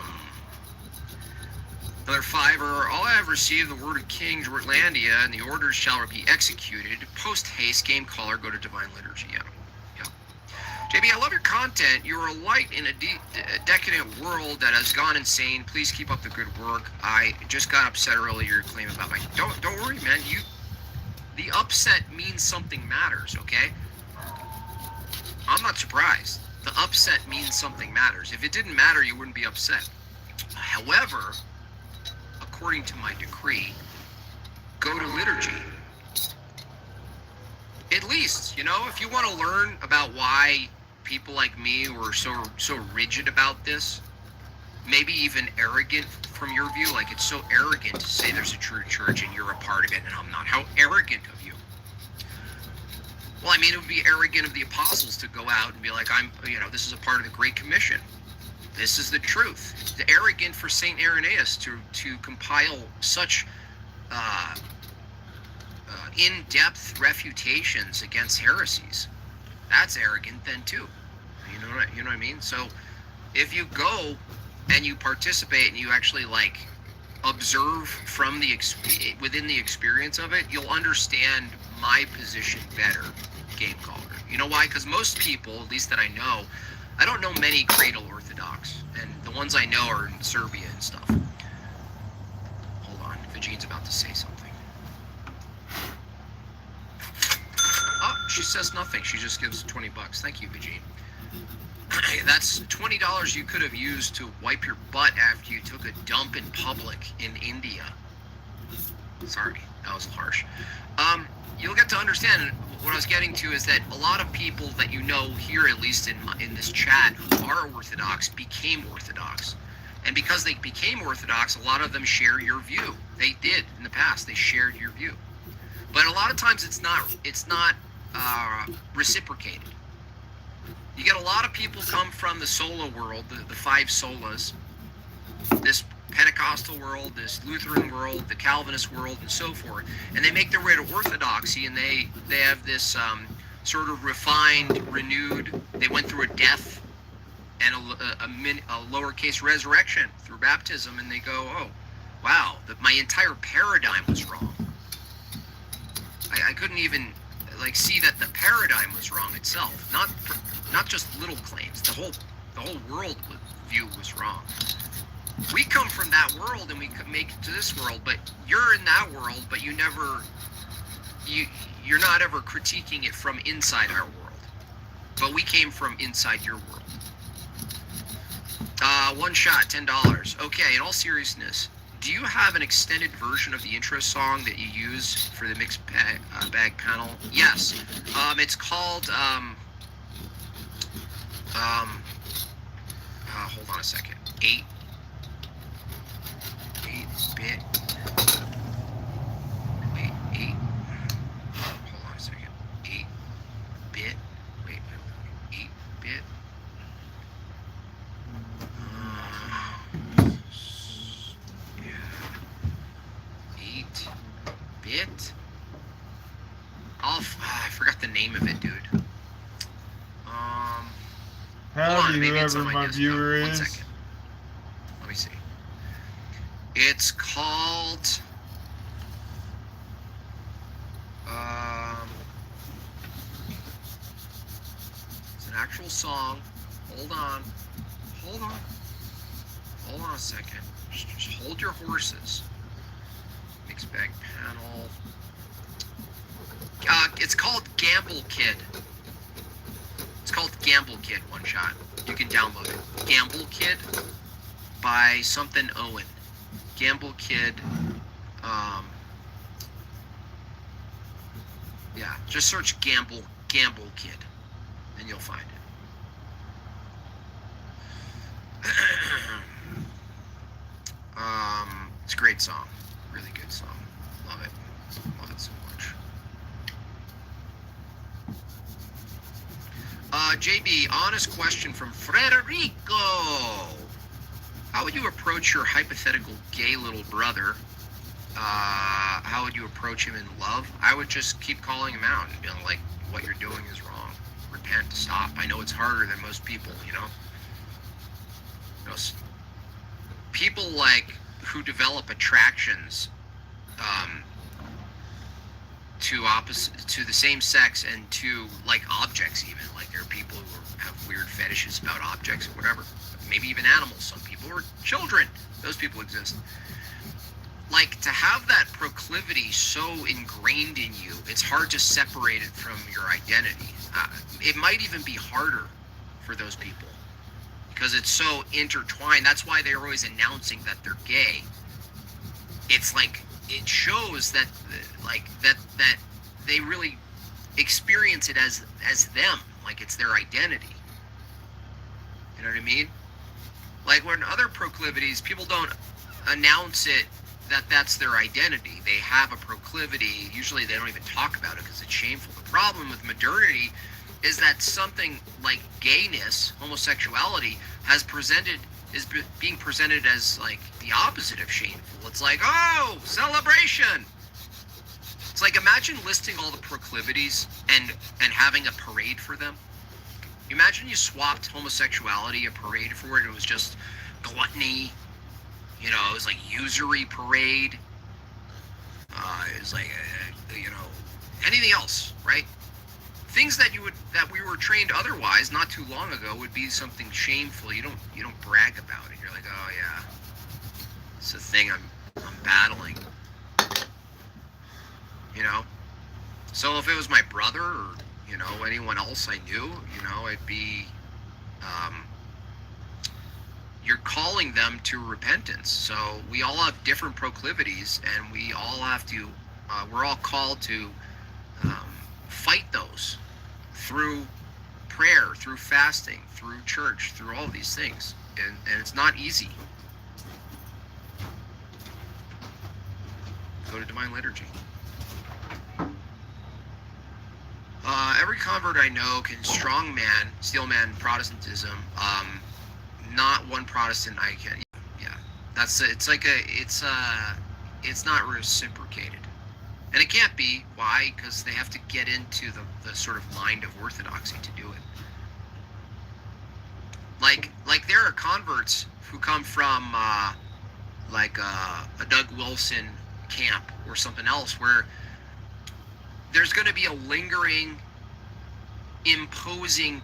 Another fiver. All I have received the word of King Jordanlandia, and the orders shall be executed. Post haste, game caller, go to divine liturgy. Yeah. JB, I love your content. You're a light in a decadent world that has gone insane. Please keep up the good work. I just got upset earlier claiming about my... Don't worry, man. The upset means something matters, okay? I'm not surprised. The upset means something matters. If it didn't matter, you wouldn't be upset. However, according to my decree, go to liturgy. At least, if you want to learn about why people like me were so rigid about this, maybe even arrogant from your view, like it's so arrogant to say there's a true church and you're a part of it and I'm not. How arrogant of you. Well, I mean, it would be arrogant of the apostles to go out and be like, this is a part of the Great Commission. This is the truth. The arrogant for St. Irenaeus to compile such in-depth refutations against heresies. That's arrogant then too. You know what I mean? So if you go and you participate and you actually observe from within the experience of it, you'll understand my position better, game caller. You know why? Because most people, at least that I know, I don't know many cradle Orthodox, and the ones I know are in Serbia and stuff. Hold on, Vigine's about to say something. Oh, she says nothing. She just gives $20. Thank you, Vigine. That's $20 you could have used to wipe your butt after you took a dump in public in India. Sorry, that was harsh. You'll get to understand what I was getting to is that a lot of people that you know here, at least in this chat, who are Orthodox, became Orthodox. And because they became Orthodox, a lot of them share your view. They did in the past. They shared your view. But a lot of times it's not reciprocated. You get a lot of people come from the sola world, the five solas, this Pentecostal world, this Lutheran world, the Calvinist world, and so forth, and they make their way to Orthodoxy, and they have this sort of refined, renewed. They went through a death and a lowercase resurrection through baptism, and they go, oh, wow, my entire paradigm was wrong. I couldn't even see that the paradigm was wrong itself, not just little claims. The whole world view was wrong. We come from that world and we make it to this world, but you're in that world, but you're not ever critiquing it from inside our world. But we came from inside your world. One shot, $10. Okay, in all seriousness, do you have an extended version of the intro song that you use for the mixed bag panel? Yes. It's called, hold on a second. 8-bit. Wait, 8. Hold on a second. 8-bit. Wait. 8-bit. Yeah. 8-bit. I forgot the name of it, dude. Howdy, maybe it's whoever on my disc. viewer One is. second. Let me see. It's called it's an actual song. Hold on a second. Just hold your horses. Mixed bag panel. It's called Gamble Kid. It's called Gamble Kid, one shot. You can download it. Gamble Kid by something Owen. Gamble Kid. Yeah, just search Gamble Kid, and you'll find it. It's a great song. Really good song. Love it. Love it so much. JB, honest question from Frederico. How would you approach your hypothetical gay little brother? How would you approach him in love? I would just keep calling him out and being like, what you're doing is wrong. Repent, stop. I know it's harder than most people, people who develop attractions to the same sex and to objects even. There are people who have weird fetishes about objects or whatever. Maybe even animals, some people, or children. Those people exist. To have that proclivity so ingrained in you, it's hard to separate it from your identity. It might even be harder for those people. because it's so intertwined. That's why they're always announcing that they're gay. It's like it shows that that they really experience it as them, like it's their identity. You know what I mean? Like when other proclivities, people don't announce it that that's their identity. They have a proclivity. Usually they don't even talk about it because it's shameful. The problem with modernity is that something like gayness, homosexuality, is being presented as like the opposite of shameful. It's like, oh, celebration. It's like, imagine listing all the proclivities and having a parade for them. Imagine you swapped homosexuality, a parade for it, and it was just gluttony. You know, it was like usury parade. It was like, anything else, right? Things that we were trained otherwise not too long ago would be something shameful. You don't brag about it. You're like, oh yeah, it's a thing I'm battling. You know? So if it was my brother or, anyone else I knew, it'd be, you're calling them to repentance. So we all have different proclivities, and we all have to, we're all called to fight those through prayer, through fasting, through church, through all of these things. And it's not easy. Go to Divine Liturgy. Every convert I know can steelman Protestantism. Not one Protestant I can. Yeah, it's not reciprocated, and it can't be. Why? Because they have to get into the sort of mind of orthodoxy to do it. Like there are converts who come from a Doug Wilson camp or something else where there's going to be a lingering, imposing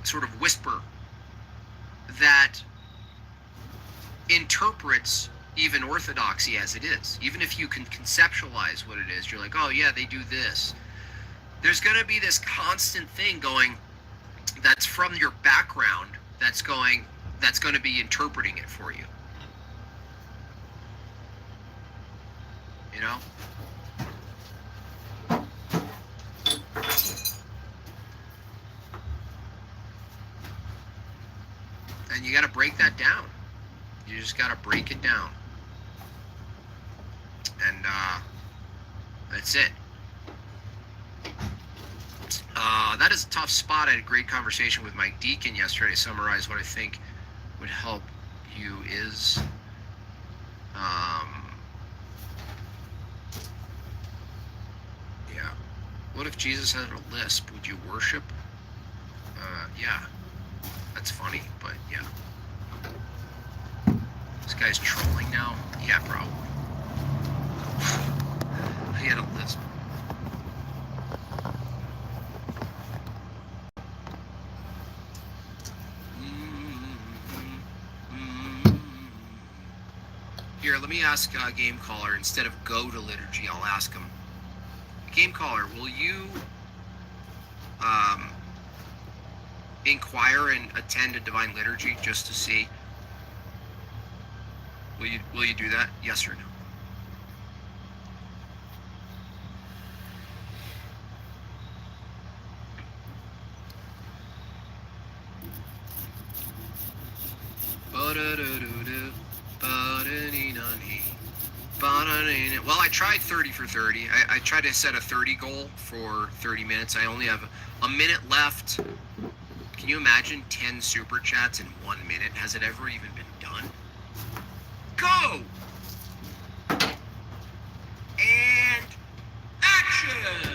sort of whisper that interprets even orthodoxy as it is. Even if you can conceptualize what it is, you're like, oh yeah, they do this. There's going to be this constant thing going that's from your background that's going to be interpreting it for you. You know? And you got to break that down. You just got to break it down. And that's it. That is a tough spot. I had a great conversation with Mike Deacon yesterday to summarize what I think would help you is yeah. What if Jesus had a lisp? Would you worship? Yeah. That's funny, but yeah. This guy's trolling now? Yeah, probably. He had a lisp. Here, let me ask Game Caller, instead of go to liturgy, I'll ask him. Game Caller, will you inquire and attend a divine liturgy just to see? Will you do that? Yes or no? Well, I tried 30 for 30. I tried to set a 30 goal for 30 minutes. I only have a minute left. Can you imagine 10 super chats in 1 minute? Has it ever even been done? Go! And action!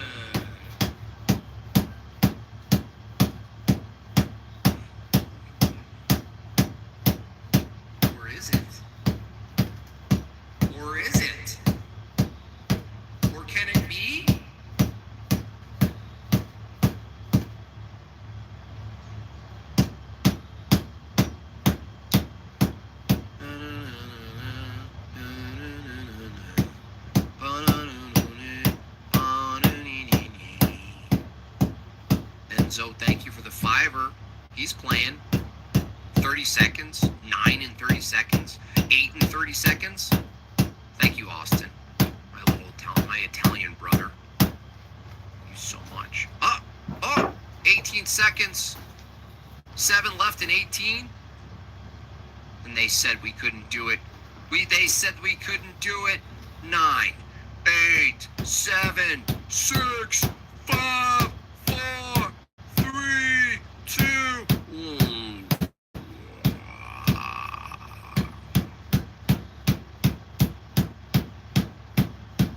Or is it? Or is it? Or can it be? Enzo, thank you for the $5. He's playing. 30 seconds, 9 in 30 seconds, 8 in 30 seconds. Thank you, Austin, my Italian brother. Thank you so much. 18 seconds, 7 left in 18. And they said we couldn't do it. They said we couldn't do it. 9, 8, 7, 6, 5, 4, 3, 2, 1.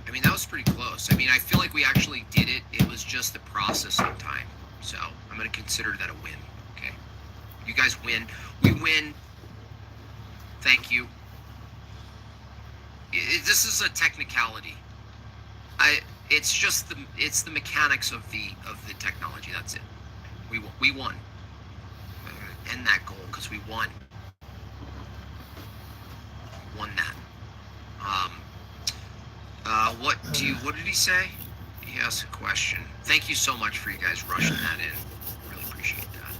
I mean, that was pretty close. I mean, I feel like we actually did it. It was just the processing time. So I'm going to consider that a win. Okay. You guys win. We win. Thank you. This is a technicality. It's the mechanics of the technology. That's it. We won. End that goal because we won. Won that. What did he say? He asked a question. Thank you so much for you guys rushing that in. Really appreciate that.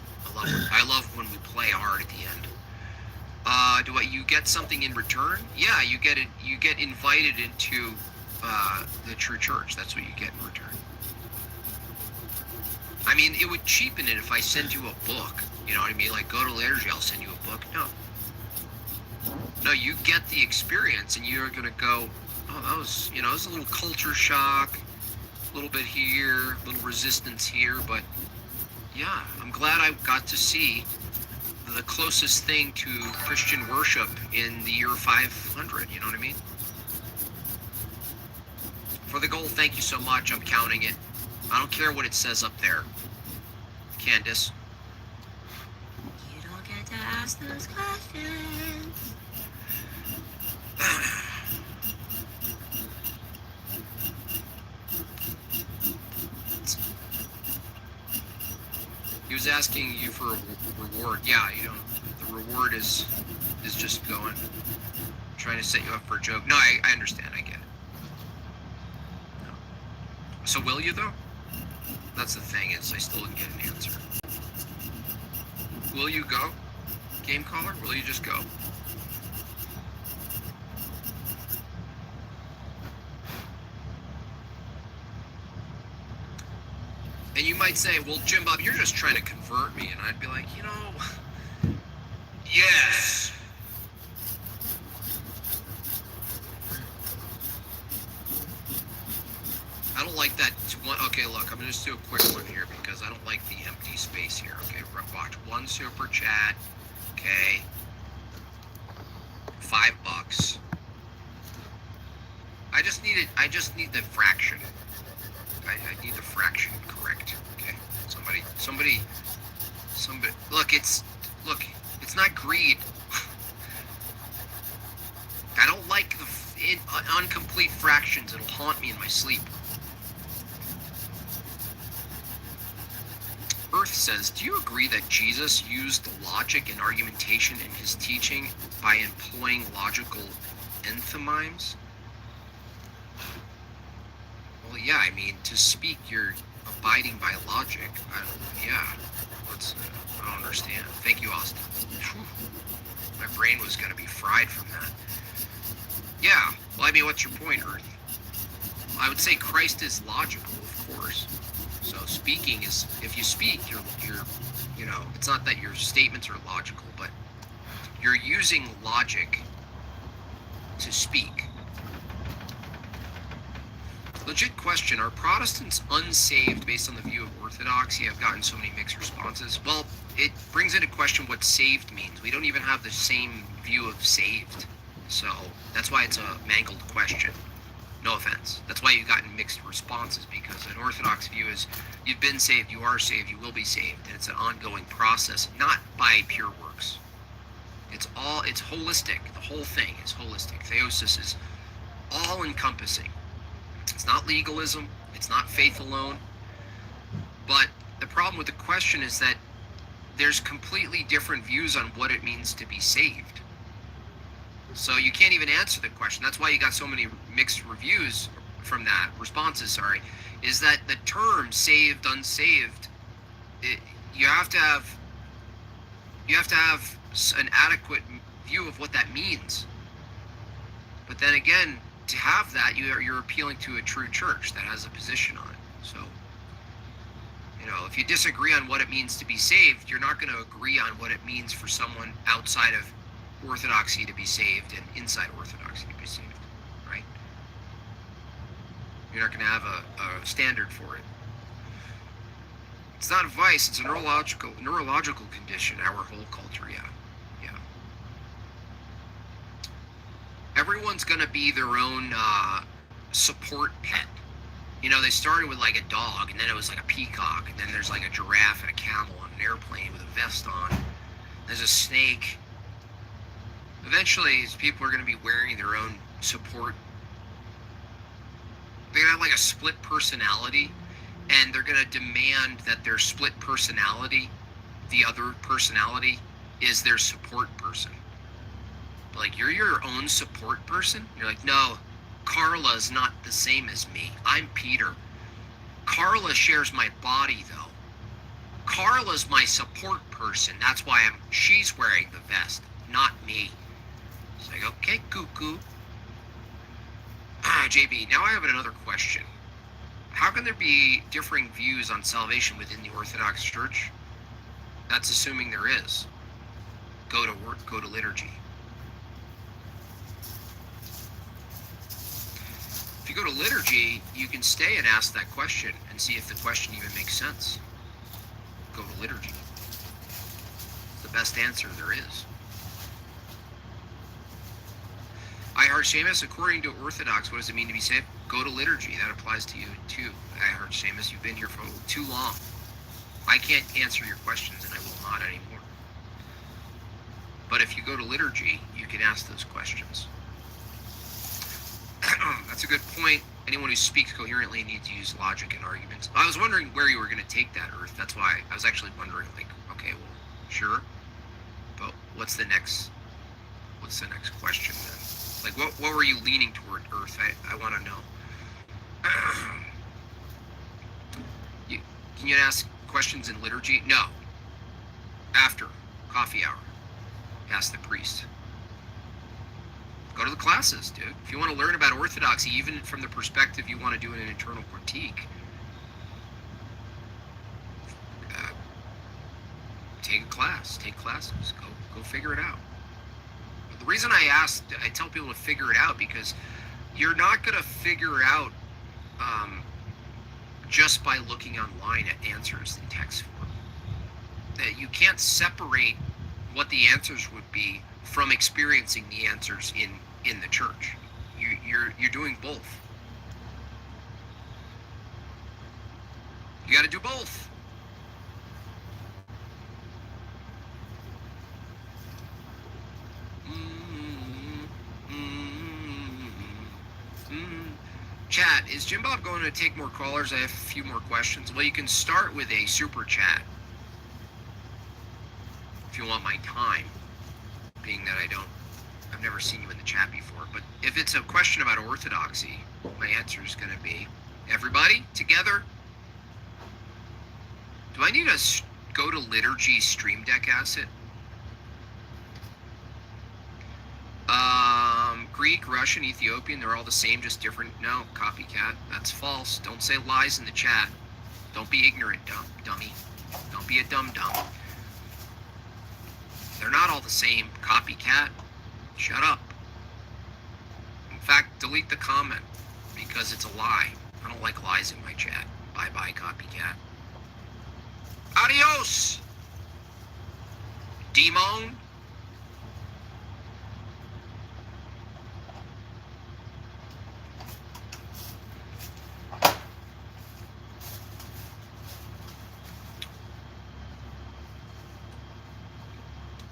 I love when we play hard at the end. You get something in return? Yeah, you get invited into the true church. That's what you get in return. I mean, it would cheapen it if I send you a book. You know what I mean? Like, go to Liturgy, I'll send you a book. No, you get the experience, and you're gonna go, oh, that was a little culture shock, a little bit here, a little resistance here, but yeah, I'm glad I got to see the closest thing to Christian worship in the year 500, you know what I mean? For the goal, thank you so much. I'm counting it. I don't care what it says up there. Candace. You don't get to ask those questions. He was asking you for a reward. Yeah, the reward is just trying to set you up for a joke. No, I understand. I get it. No. So will you, though? That's the thing, is I still didn't get an answer. Will you go, game caller? Will you just go? And you might say, well, Jim Bob, you're just trying to convert me. And I'd be like, yes. I don't like that. Okay, look, I'm going to just do a quick one here because I don't like the empty space here. Okay, watch. 1 super chat. Okay. $5. I just need the fraction. I need the fraction correct. Okay. Somebody. Look, it's not greed. I don't like the incomplete fractions. It'll haunt me in my sleep. Earth says, do you agree that Jesus used logic and argumentation in his teaching by employing logical enthymines? Well, yeah, I mean, to speak, you're abiding by logic. I don't understand. Thank you, Austin. Whew. My brain was going to be fried from that. Yeah, well, I mean, what's your point, Earth? I would say Christ is logical, of course. So speaking is, if you speak, you're it's not that your statements are logical, but you're using logic to speak. Legit question, are Protestants unsaved based on the view of Orthodoxy? I've gotten so many mixed responses. Well, it brings into question what saved means. We don't even have the same view of saved. So that's why it's a mangled question. No offense. That's why you've gotten mixed responses, because an Orthodox view is you've been saved, you are saved, you will be saved. And it's an ongoing process, not by pure works. It's holistic. The whole thing is holistic. Theosis is all-encompassing. It's not legalism. It's not faith alone. But the problem with the question is that there's completely different views on what it means to be saved. So you can't even answer the question. That's why you got so many mixed reviews from that, responses, is that the term saved, unsaved, you have to have an adequate view of what that means. But then again, to have that, you're appealing to a true church that has a position on it. So, if you disagree on what it means to be saved, you're not going to agree on what it means for someone outside of Orthodoxy to be saved and inside Orthodoxy to be saved, right? You're not going to have a standard for it. It's not a vice, it's a neurological condition, our whole culture, yeah. Everyone's going to be their own support pet. They started with like a dog, and then it was like a peacock, and then there's like a giraffe and a camel on an airplane with a vest on. There's a snake. Eventually, people are going to be wearing their own support. They're going to have like a split personality, and they're going to demand that their split personality, the other personality, is their support person. Like, you're your own support person? You're like, no, Carla's not the same as me. I'm Peter. Carla shares my body, though. Carla's my support person. That's why she's wearing the vest, not me. It's like, okay, cuckoo. JB, now I have another question. How can there be differing views on salvation within the Orthodox Church? That's assuming there is. Go to work, go to liturgy. If you go to liturgy, you can stay and ask that question and see if the question even makes sense. Go to liturgy. It's the best answer there is. I heard Seamus, according to Orthodox, what does it mean to be saved? Go to liturgy. That applies to you too. I heard Seamus, you've been here for too long. I can't answer your questions, and I will not anymore. But if you go to liturgy, you can ask those questions. That's a good point. Anyone who speaks coherently needs to use logic and arguments. I was wondering where you were going to take that, Earth. That's why I was actually wondering, like, okay, well, sure, but what's the next question then? Like, what were you leaning toward, Earth? I want to know. Can you ask questions in liturgy? No. After coffee hour, ask the priest. Go to the classes, dude. If you want to learn about Orthodoxy, even from the perspective you want to do an internal critique, take a class, take classes, go figure it out. But the reason I tell people to figure it out, because you're not going to figure out just by looking online at answers in text form. You can't separate what the answers would be from experiencing the answers in the church. You're doing both. You got to do both. Chat, is Jim Bob going to take more callers? I have a few more questions. Well, you can start with a super chat if you want my time, being that I've never seen you in the chat before. But if it's a question about Orthodoxy, my answer is going to be, everybody together. Do I need to go to liturgy stream deck asset? Greek, Russian, Ethiopian, they're all the same, just different. No, copycat. That's false. Don't say lies in the chat. Don't be ignorant, dummy. Don't be a dum-dum. They're not all the same. Copycat. Shut up. In fact, delete the comment, because it's a lie. I don't like lies in my chat. Bye-bye, copycat. Adios! Demon.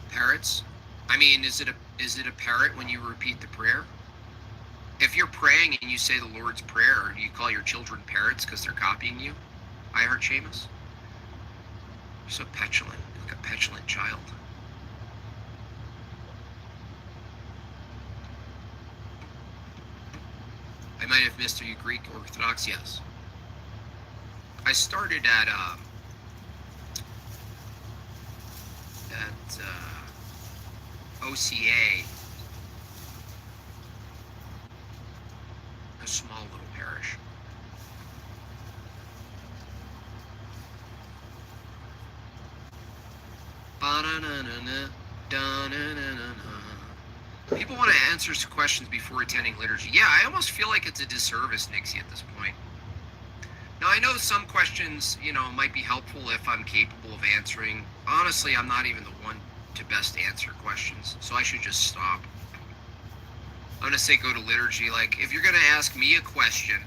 Parrots? I mean, is it a parrot when you repeat the prayer? If you're praying and you say the Lord's Prayer, do you call your children parrots because they're copying you? I heard Seamus. You're so petulant, like a petulant child. I might have missed, are you Greek Orthodox? Yes. I started at OCA, a small little parish. Ba-da-na-na-na, da-na-na-na-na. People want answers to questions before attending liturgy. Yeah, I almost feel like it's a disservice, Nixie, at this point. Now, I know some questions, might be helpful if I'm capable of answering. Honestly, I'm not even the one to best answer questions, so I should just stop. I'm going to say go to liturgy. Like, if you're going to ask me a question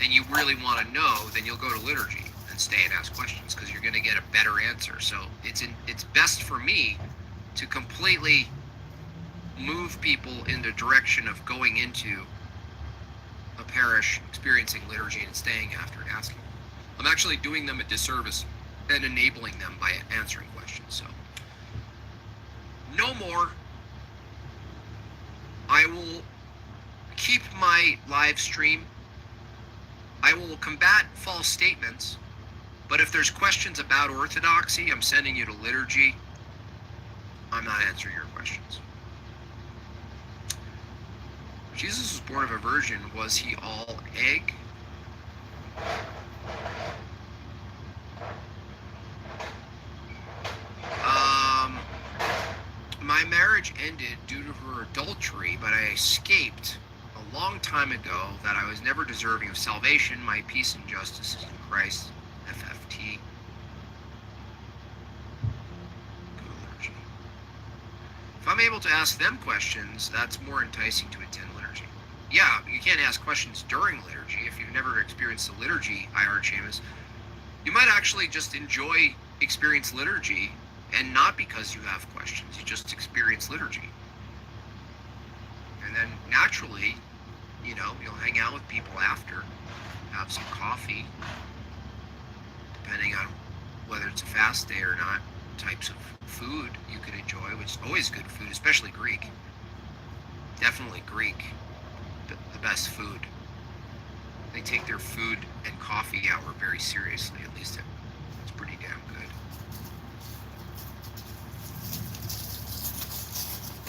and you really want to know, then you'll go to liturgy and stay and ask questions because you're going to get a better answer. So it's best for me to completely move people in the direction of going into a parish, experiencing liturgy, and staying after and asking. I'm actually doing them a disservice and enabling them by answering questions. So, no more. I will keep my live stream. I will combat false statements. But if there's questions about orthodoxy, I'm sending you to liturgy. I'm not answering your questions. Jesus was born of a virgin. Was he all egg? My marriage ended due to her adultery, but I escaped a long time ago that I was never deserving of salvation. My peace and justice is in Christ. FFT. Go to liturgy. If I'm able to ask them questions, that's more enticing to attend liturgy. Yeah, you can't ask questions during liturgy. If you've never experienced the liturgy, I heard Seamus, you might actually just experience liturgy, and not because you have questions. You just experience liturgy. And then naturally, you'll hang out with people after, have some coffee, depending on whether it's a fast day or not, types of food you could enjoy, which is always good food, especially Greek. Definitely Greek. The best food. They take their food and coffee hour very seriously. At least it's pretty damn good.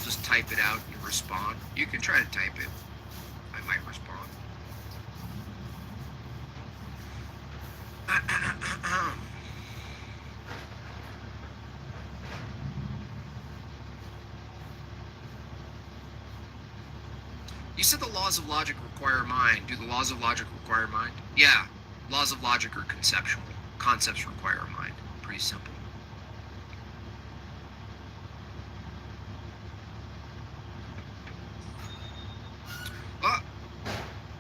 Just type it out and respond. You can try to type it. I might respond. You said the laws of logic require mind. Do the laws of logic require mind? Yeah. Laws of logic are conceptual. Concepts require mind. Pretty simple.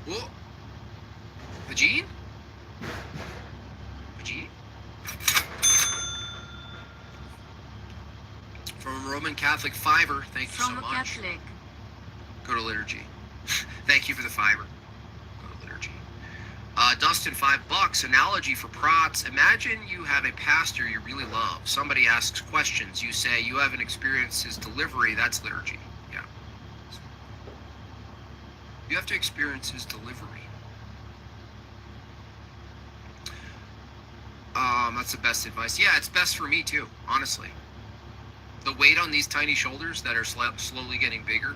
Oh. Vagine? Vagine? From Roman Catholic Fiverr. Thank you so much. From a Catholic. Go to liturgy. Thank you for the fiver. Go to liturgy. Dustin, $5. Analogy for prots. Imagine you have a pastor you really love. Somebody asks questions. You say you haven't experienced his delivery. That's liturgy. Yeah. You have to experience his delivery. That's the best advice. Yeah, it's best for me too, honestly. The weight on these tiny shoulders that are slowly getting bigger.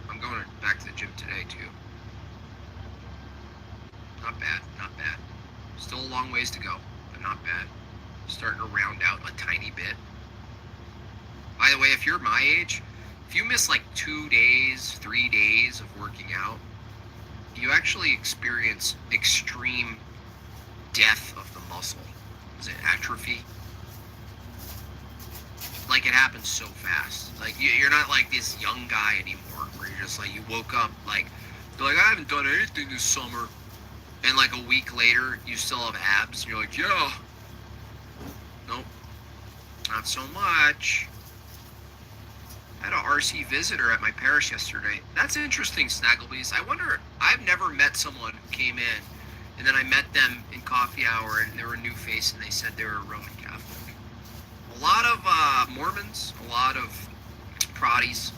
I'm going back to the gym today too. Not bad, not bad. Still a long ways to go, but not bad. Starting to round out a tiny bit. By the way, if you're my age, if you miss like 2 days, 3 days of working out, you actually experience extreme death of the muscle. Is it atrophy? Like, it happens so fast. Like, you're not like this young guy anymore, where you're just like, you woke up, like, you're like, I haven't done anything this summer. And like a week later, you still have abs, and you're like, yeah. Nope. Not so much. I had an RC visitor at my parish yesterday. That's interesting, Snagglebees. I wonder, I've never met someone who came in, and then I met them in coffee hour, and they were a new face, and they said they were a Roman Catholic. A lot of Mormons, a lot of Protties,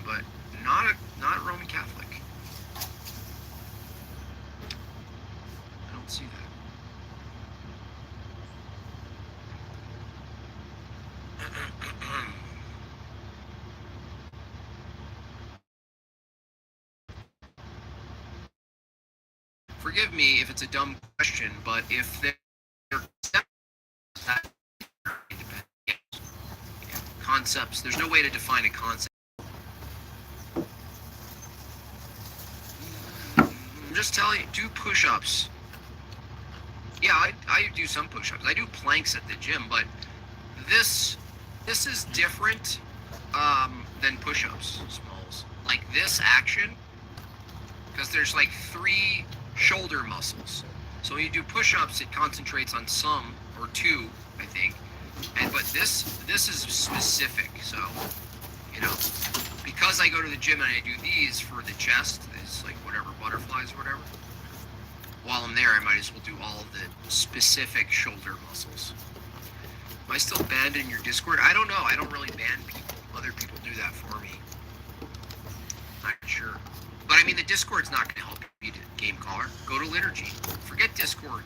but not a Roman Catholic. I don't see that. Forgive me if it's a dumb question, but if they're concepts, there's no way to define a concept. I'm just telling you, do push-ups. Yeah, I do some push-ups. I do planks at the gym, but this is different than push-ups, Smalls. Like this action, because there's like 3 shoulder muscles. So when you do push-ups, it concentrates on some or 2, I think. But this is specific. So, you know, because I go to the gym and I do these for the chest, it's like whatever, butterflies or whatever. While I'm there, I might as well do all of the specific shoulder muscles. Am I still banned in your Discord? I don't know. I don't really ban people. Other people do that for me. Not sure. But I mean, the Discord's not going to help you, game caller. Go to Liturgy. Forget Discord.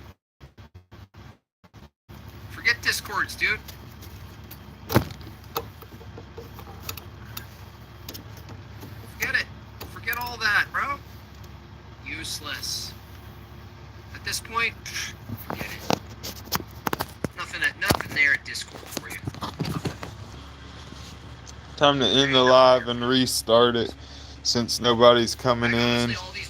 Forget Discords, dude. Forget it. Forget all that, bro. Useless. At this point, forget it. Nothing there at Discord for you. Nothing. Time to end the live and restart it since nobody's coming in. All these